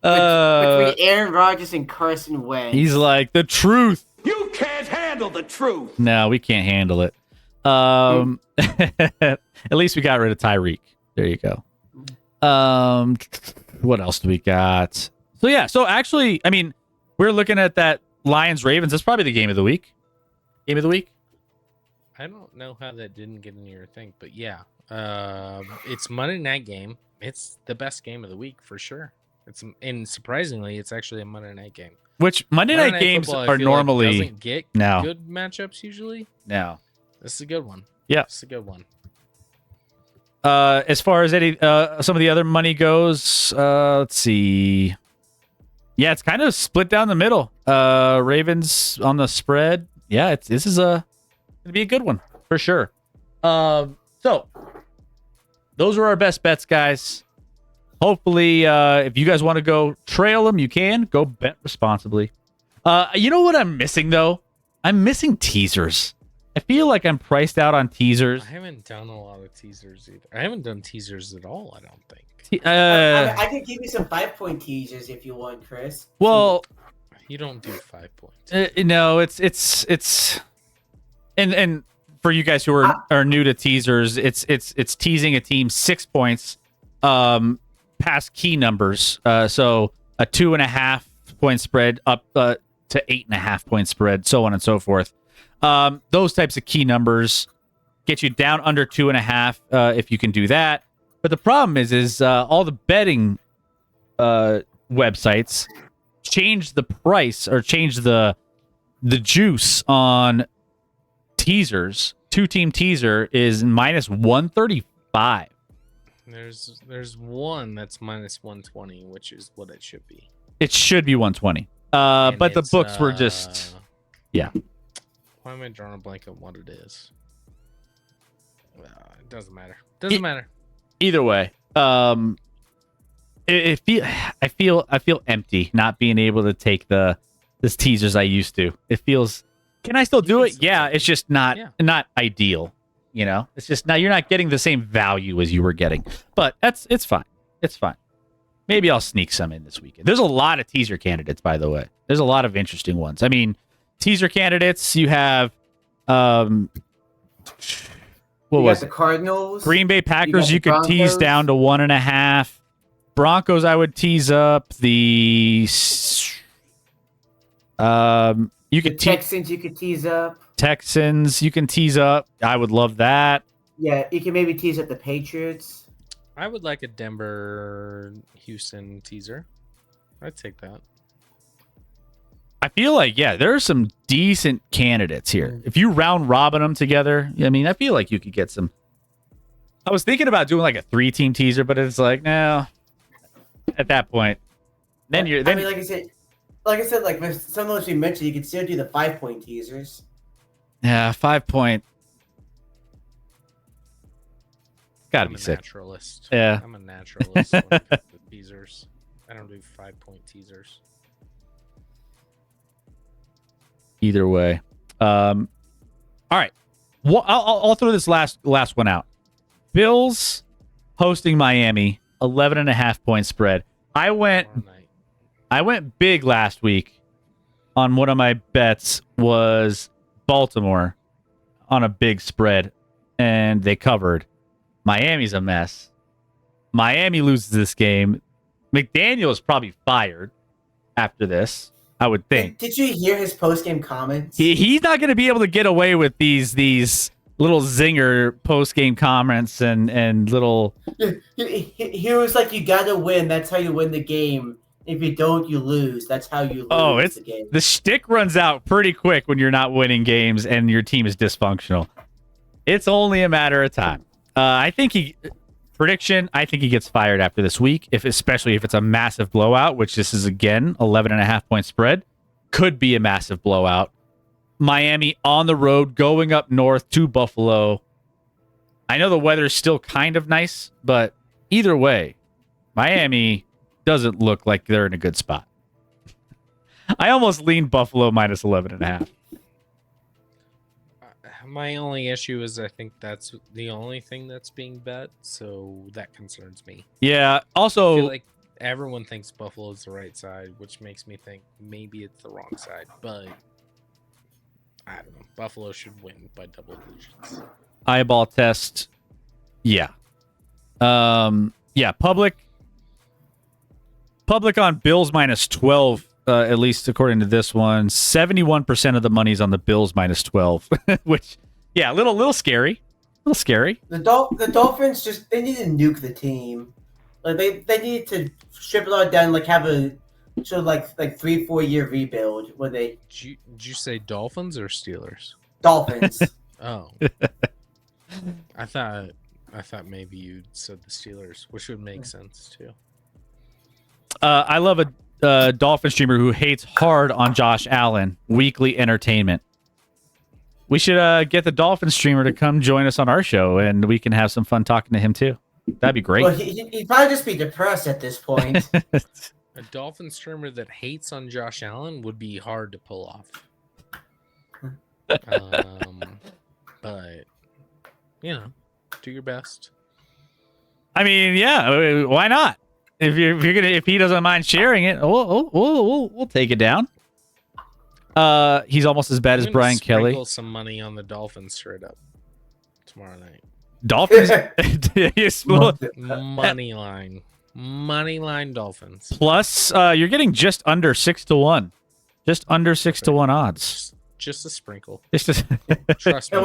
Between Aaron Rodgers and Carson Wentz. He's like, the truth. You can't handle the truth. No, we can't handle it. At least we got rid of Tyreek. There you go. What else do we got? So actually, I mean, we're looking at that Lions Ravens. That's probably the game of the week. Game of the week. I don't know how that didn't get into your thing, but yeah, it's Monday night game. It's the best game of the week for sure. And surprisingly, it's actually a Monday night game. Which Monday night games football, I are feel like, normally doesn't get No. good matchups usually. no. This is a good one. Yeah. This is a good one. As far as any some of the other money goes, let's see. Yeah, it's kind of split down the middle. Ravens on the spread. Yeah, this is gonna be a good one for sure. So those are our best bets, guys. Hopefully, if you guys want to go trail them, you can go bet responsibly. You know what I'm missing though? I'm missing teasers. I feel like I'm priced out on teasers. I haven't done a lot of teasers either. I haven't done teasers at all, I don't think. I could give you some 5-point teasers if you want, Chris. Well, You don't do 5 points. no, it's and for you guys who are new to teasers, it's teasing a team 6 points past key numbers. So a 2.5 point spread up to 8.5 point spread, so on and so forth. Those types of key numbers get you down under 2.5 if you can do that. But the problem is all the betting websites change the price or change the juice on teasers. 2-team teaser is minus 135. There's one that's minus 120, which is what it should be. It should be 120. And But the it's, books were just yeah. Why am I drawing a blank on what it is? It doesn't matter. Doesn't matter. Either way, I feel empty not being able to take this teasers I used to. It feels. Can I still do it? Yeah, it's just not ideal. You know, it's just now you're not getting the same value as you were getting, but it's fine. It's fine. Maybe I'll sneak some in this weekend. There's a lot of teaser candidates, by the way. There's a lot of interesting ones. I mean, teaser candidates, you have what You was got the it? Cardinals. Green Bay Packers, the you could tease Broncos. down to 1.5. Broncos, I would tease up. You The could tease Texans, you could tease up. Texans, you can tease up. I would love that. Yeah, you can maybe tease up the Patriots. I would like a Denver Houston teaser. I'd take that. I feel like, yeah, there are some decent candidates here. If you round robin them together, I mean, I feel like you could get some. I was thinking about doing like a 3-team teaser, but it's like, no. At that point, then you're. Then I mean, like I said, like with some of those we mentioned, you could still do the 5-point teasers. yeah, 5-point. Gotta I'm be a sick. naturalist. Yeah. I'm a naturalist when it comes to teasers. I don't do 5-point teasers. Either way. All right. Well, I'll throw this last one out. Bills hosting Miami, 11.5-point spread. I went Tomorrow night. big last week on one of my bets was Baltimore on a big spread, and they covered. Miami's a mess. Miami loses this game. McDaniel is probably fired after this, I would think. Did you hear his post-game comments? He's not going to be able to get away with these little zinger post-game comments and little. He was like, "You gotta win. That's how you win the game. If you don't, you lose. That's how you lose Oh, it's the game." the shtick runs out pretty quick when you're not winning games and your team is dysfunctional. It's only a matter of time. I think he gets fired after this week, especially if it's a massive blowout, which this is again 11.5-point spread, could be a massive blowout. Miami on the road, going up north to Buffalo. I know the weather's still kind of nice, but either way, Miami doesn't look like they're in a good spot. I almost lean Buffalo minus 11.5. My only issue is I think that's the only thing that's being bet, so that concerns me. Yeah. I Also, feel like everyone thinks Buffalo's the right side, which makes me think maybe it's the wrong side, but I don't know. Buffalo should win by double digits. eyeball test. Yeah. Yeah. Public on Bills minus 12. At least according to this one, 71% of the money's on the Bills minus 12, which, yeah, a little scary. A little scary. The Dolphins they need to nuke the team. Like they need to strip it all down. Like have a sort of like 3-4 year rebuild where they Did you say Dolphins or Steelers? Dolphins. Oh, I thought maybe you said the Steelers, which would make sense too. I love a Dolphin streamer who hates hard on Josh Allen. Weekly entertainment. We should get the Dolphin streamer to come join us on our show, and we can have some fun talking to him too. That'd be great. Well, he'd probably just be depressed at this point. A Dolphin streamer that hates on Josh Allen would be hard to pull off. But do your best. I mean, yeah, why not? If he doesn't mind sharing it, we'll take it down. He's almost as bad I'm as gonna Brian Kelly. sprinkle some money on the Dolphins straight up tomorrow night. Dolphins. Yes, well, Money line Dolphins. plus, you're getting just under 6-1, just under 6-1 odds. Just a sprinkle. It's just Trust me. And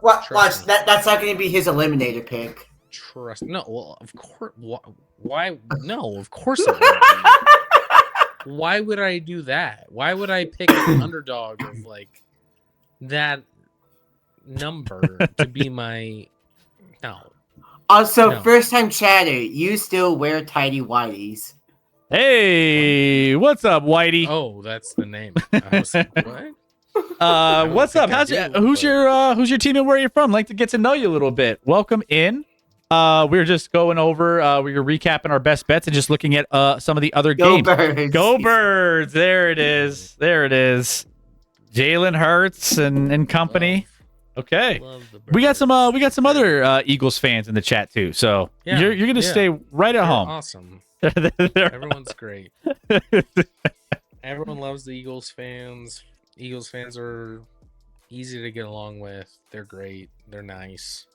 watch, Trust me. that's not going to be his eliminator pick. Trust. No, well, of course. Why? No, of course it wouldn't be. Why would I do that? Why would I pick an underdog of like that number to be my? No. Also, No. first time chatter, you still wear tidy whities. hey, what's up, Whitey? Oh, that's the name. I was like, what? What's up? think I do, Who's but- your team and where you're from? Like to get to know you a little bit. Welcome in. We're just going over. We're recapping our best bets and just looking at some of the other Go games. Birds. Go Birds! There it is. There it is. Jalen Hurts and company. Okay. Love the We got some birds. other Eagles fans in the chat too. So Yeah, you're gonna yeah. stay right at They're home. awesome. They're- Everyone's great. Everyone loves the Eagles fans. Eagles fans are easy to get along with. They're great. They're nice.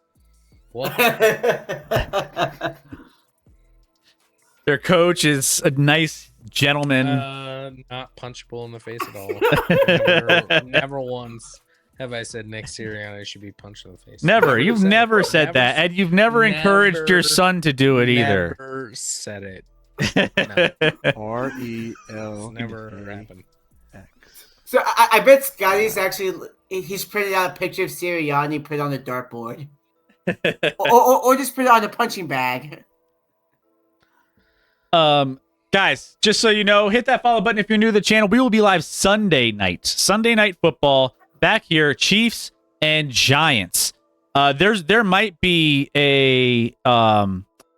What? Their coach is a nice gentleman. Not punchable in the face at all. Never once have I said Nick Sirianni should be punched in the face. Never. You've said it. never said that, and you've never encouraged your never- son to do it either. Never said it. No, REL. never happened. So I bet Scotty's actually he's printed out a picture of Sirianni, put it on the dartboard, or just put it on a punching bag. Guys, just so you know, hit that follow button if you're new to the channel. We will be live Sunday night football back here, Chiefs and Giants. There might be a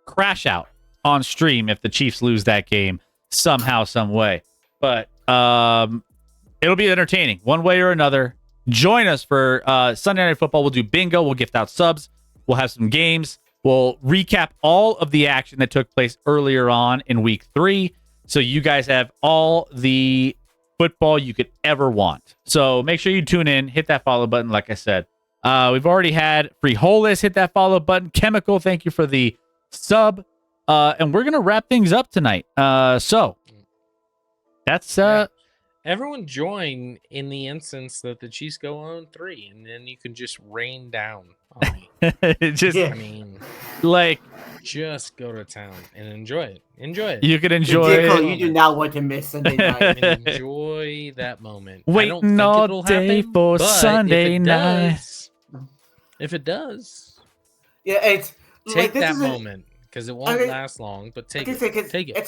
crash out on stream if the Chiefs lose that game somehow, some way. But it'll be entertaining one way or another. Join us for Sunday Night Football. We'll do bingo. We'll gift out subs. We'll have some games. We'll recap all of the action that took place earlier on in week 3. So you guys have all the football you could ever want. So make sure you tune in. Hit that follow button, like I said. We've already had Frijoles hit that follow button. Chemical, thank you for the sub. And we're going to wrap things up tonight. So that's... Yeah. Everyone join in the instance that the Chiefs go on 3, and then you can just rain down on me. just Yeah. I mean, like just go to town and enjoy it. Enjoy it. you can enjoy Dickle, it. you do not want to miss Sunday night. And enjoy that moment. I don't Waiting think all it'll day happen, for but Sunday night. If it does, Yeah, it's take like, this that is moment because it won't I mean, last long. But take like I said, it. 'cause Take it.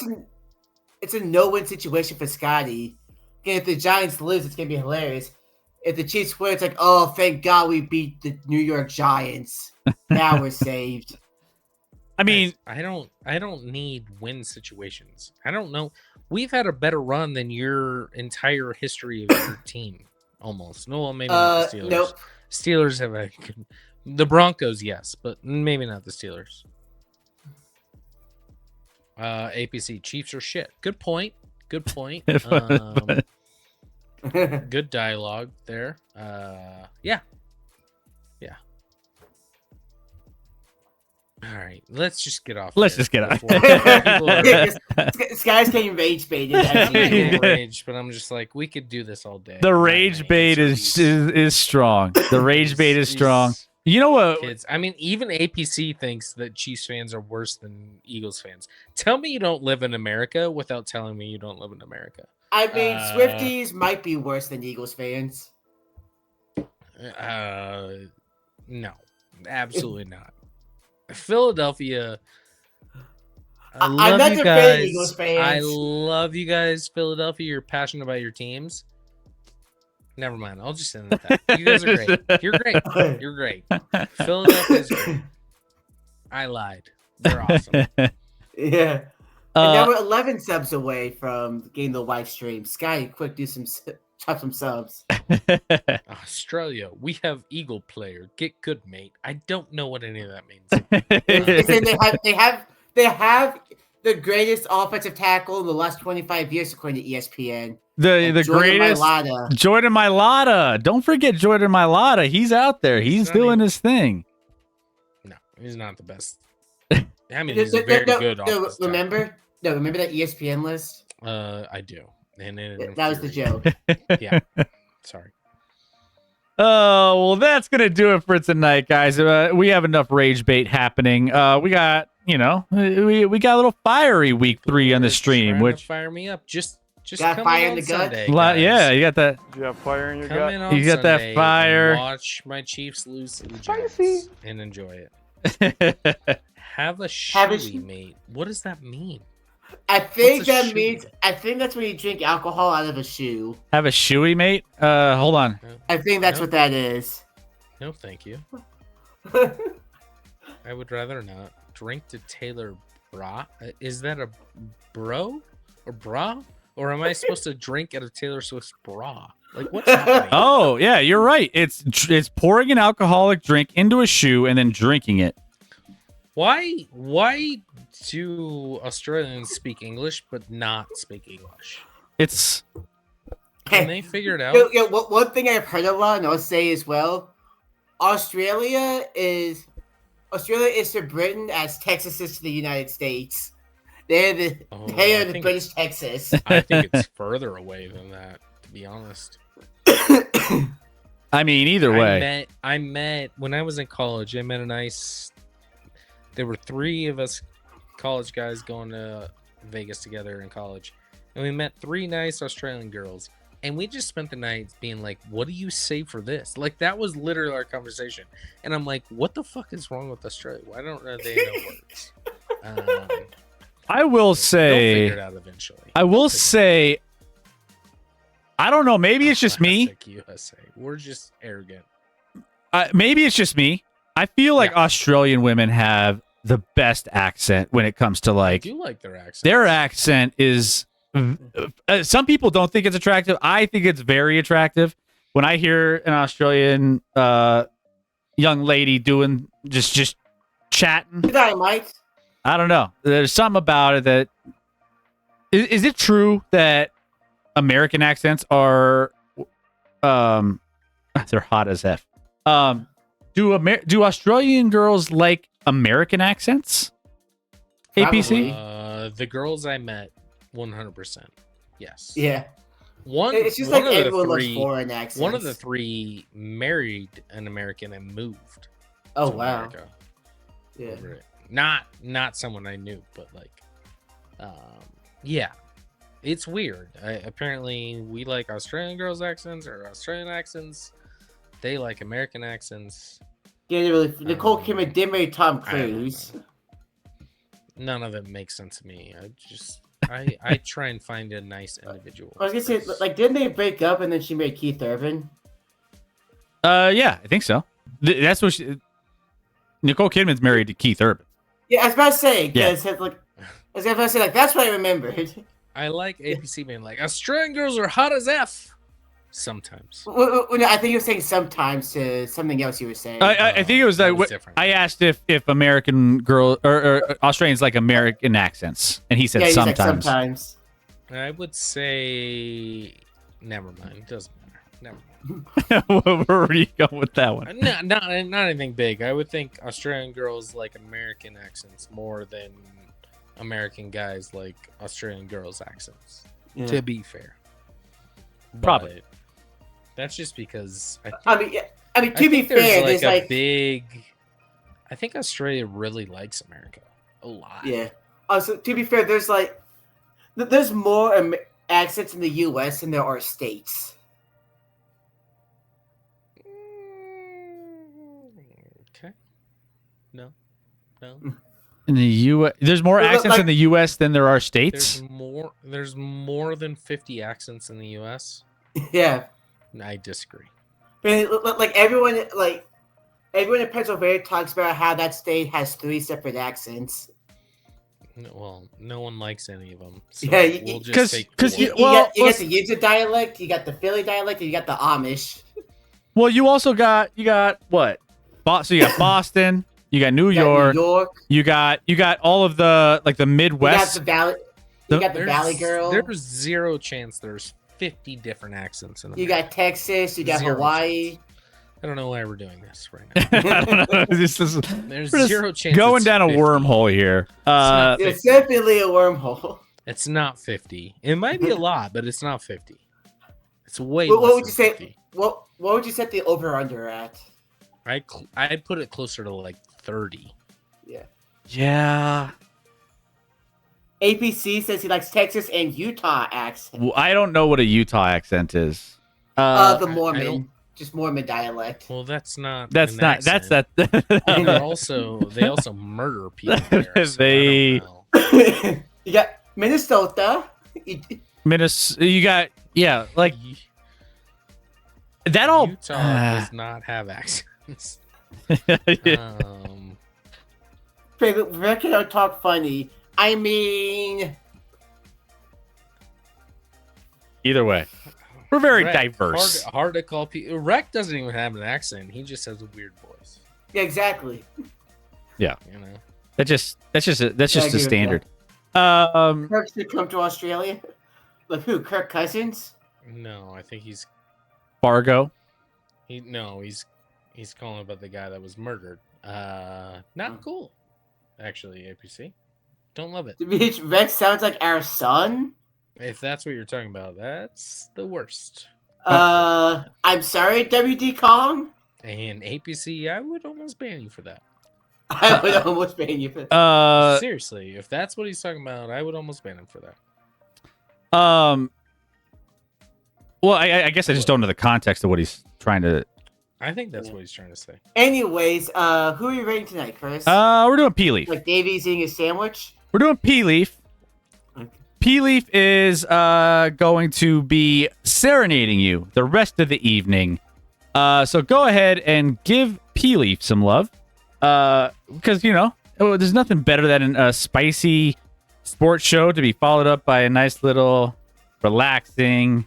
It's a no-win situation for Scotty. Again, if the Giants lose, it's gonna be hilarious. If the Chiefs win, it's like, oh, thank God we beat the New York Giants. Now we're saved. I mean, I don't need win situations. I don't know. We've had a better run than your entire history of your team, almost. No, well, maybe not the Steelers. Nope. Steelers have a the Broncos, yes, but maybe not the Steelers. APC Chiefs are shit. Good point. Good point. Good dialogue there. Yeah. All right, let's just get off. Let's there just get off. before people are- Sky's getting rage baited. I'm getting Yeah. rage, but I'm just like, we could do this all day. the rage bait is strong. The rage bait is strong. You know what? Kids, I mean, even APC thinks that Chiefs fans are worse than Eagles fans. Tell me you don't live in America without telling me you don't live in America. I mean, Swifties might be worse than Eagles fans. No, absolutely not. Philadelphia. I I'm love not you defending guys. Eagles fans. I love you guys, Philadelphia. You're passionate about your teams. Never mind. I'll just end it at that. You guys are great. You're great. You're great. Philadelphia's great. I lied. They're awesome. Yeah. And now we're 11 subs away from getting the live stream. Sky, quick, chop some subs. Australia, we have Eagle player. Get good, mate. I don't know what any of that means. It's saying they have the greatest offensive tackle in the last 25 years, according to ESPN. the Jordan greatest Mailata. Jordan Mailata. Don't forget Jordan Mailata. He's out there. He's not doing even- his thing. No, he's not the best. I mean, he's a very good offensive tackle. remember that ESPN list? I do. And it That was the infuriates joke. me. Yeah. Sorry. Oh, well, that's going to do it for tonight, guys. We have enough rage bait happening. We got, we got a little fiery week 3 on the Just stream, trying to which, fire me up. Just Got come fire in in on the gut? Sunday, yeah, guys. you got that. Do you have fire in your Come gut? in on You got that Sunday and fire. watch my Chiefs lose to the Spicy. Giants and enjoy it. Have a shoey, sh- mate. What does that mean? I think What's a that shoe? means that's when you drink alcohol out of a shoe. Have a shoey, mate. Hold on. I think that's Nope. what that is. No, thank you. I would rather not drink to Taylor Bra. Is that a bro or bra? Or am I supposed to drink at a Taylor Swift bra? Like, what's happening? Oh yeah, you're right. It's pouring an alcoholic drink into a shoe and then drinking it. Why do Australians speak English but not speak English? It's Can they figure it out? One thing I've heard a lot, and I'll say as well, Australia is to Britain as Texas is to the United States. They Oh, are I the think- British Texas. I think it's further away than that, to be honest. I mean, either way. I met when I was in college. I met there were 3 of us college guys going to Vegas together in college, and we met 3 nice Australian girls, and we just spent the night being like, "What do you say for this?" Like that was literally our conversation, and I'm like, "What the fuck is wrong with Australia? Why don't they know words?" I will They'll say, figure it out eventually. I will say, I don't know. Maybe it's just me. Classic USA. We're just arrogant. Maybe it's just me. I feel like Yeah. Australian women have the best accent when it comes to I like do like their accent. their accent is. Some people don't think it's attractive. I think it's very attractive. When I hear an Australian young lady doing just chatting, Dynamite. I don't know. There's something about it that is it true that American accents are they're hot as F. Do Australian girls like American accents? APC? Probably. The girls I met, 100%. Yes. Yeah. One. It's just one like of the everyone loves three- foreign accents. One of the 3 married an American and moved. Oh to wow. America Yeah. over it. Not someone I knew, but like, yeah, it's weird. Apparently, we like Australian girls' accents or Australian accents. They like American accents. Yeah, really. Nicole Kidman did marry Tom I don't Cruise. know. None of it makes sense to me. I try and find a nice individual. I was gonna say, first. like, didn't they break up and then she married Keith Urban? Yeah, I think so. That's what Nicole Kidman's married to Keith Urban. Yeah, I was about to say, Yeah. because like, I was about to say, like, that's what I remembered. I like APC being like Australian girls are hot as F. Sometimes. Well, no, I think you were saying sometimes to something else you were saying. I think it was that like was different. I asked if American girl or Australians like American accents, and he said yeah, he's like sometimes. sometimes. I would say, never mind. It doesn't matter. Never mind. Where were you going with that one? Not anything big. I would think Australian girls like American accents more than American guys like Australian girls' accents. Yeah. To be fair, Probably. But that's just because I mean, to be think fair, there's a like, big. I think Australia really likes America a lot. yeah. Also, to be fair, there's like, there's more accents in the U.S. than there are states. Okay. No. In the U.S., there's more Well, accents like- in the U.S. than there are states. There's more than 50 accents in the U.S. Yeah. I disagree. But, like everyone in Pennsylvania talks about how that state has 3 separate accents. Well, no one likes any of them. So Yeah, we'll just 'cause- take 'cause one. you- You Well, got let's- the Yinza dialect, you got the Philly dialect, and you got the Amish. Well, you also got what? So you got Boston, you got New You got York, New York. you got all of the like the You got Midwest. the Valley. You got the Valley Girl. There's zero chance there's 50 different accents in You America. got Texas. You got Zero Hawaii. I don't know why we're doing this right now. I don't know. This is There's we're just zero chance. going it's down a 50. wormhole here. not It's 50. definitely a wormhole. It's not 50. It might be a lot, but it's not 50. It's way What less would you than say? 50. What would you set the over under at? I'd put it closer to like 30. Yeah. APC says he likes Texas and Utah accent. Well, I don't know what a Utah accent is. The I Mormon, don't- just Mormon dialect. Well, that's not. That's an not. That's accent. that. And they also murder people there. So They- I don't know. You got Minnesota. Minnesota. You got like that all. Utah does not have accents. Rebecca don't talk funny. I mean, Either way, we're very Rec, diverse. Hard to call people. Rec doesn't even have an accent. He just has a weird voice. Yeah, exactly. You know. That's just I the agree with standard. Kirk should come to Australia. Like who? Kirk Cousins? No, I think he's Fargo. he's calling about the guy that was murdered. Not cool. Actually, APC. Don't love it. Which Rex sounds like our son. If that's what you're talking about, that's the worst. I'm sorry, WD Kong. And APC, I would almost ban you for that. I would almost ban you for that. Seriously, if that's what he's talking about, I would almost ban him for that. Well, I guess I just don't know the context of what he's trying to. I think that's what he's trying to say. Anyways, who are you rating tonight, Chris? We're doing Pea Leaf. Like Davies eating a sandwich? We're doing Pea Leaf. Okay. Pea Leaf is going to be serenading you the rest of the evening. So go ahead and give Pea Leaf some love. Because, there's nothing better than a spicy sports show to be followed up by a nice little relaxing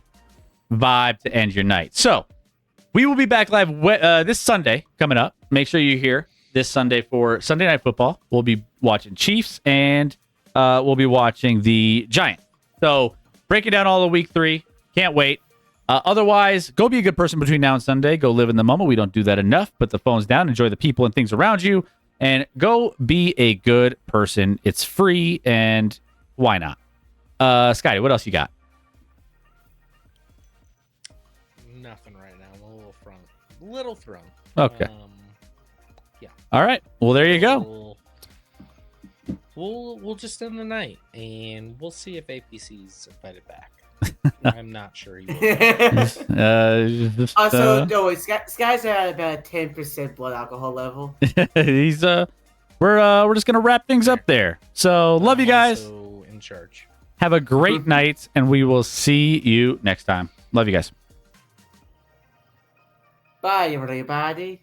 vibe to end your night. So we will be back live this Sunday coming up. Make sure you're here this Sunday for Sunday Night Football. We'll be watching Chiefs and we'll be watching the Giants. So breaking down all of week 3. Can't wait. Otherwise, go be a good person between now and Sunday. Go live in the moment. We don't do that enough. Put the phones down. Enjoy the people and things around you. And go be a good person. It's free, and why not? Scotty, what else you got? Nothing right now. I'm a little thrown. Okay. Yeah. All right. Well, there you go. We'll just end the night, and we'll see if APC's invited back. I'm not sure he will. Also, no, Sky's at about 10% blood alcohol level. He's we're just gonna wrap things up there. So love you guys. Also in charge. Have a great night, and we will see you next time. Love you guys. Bye, everybody.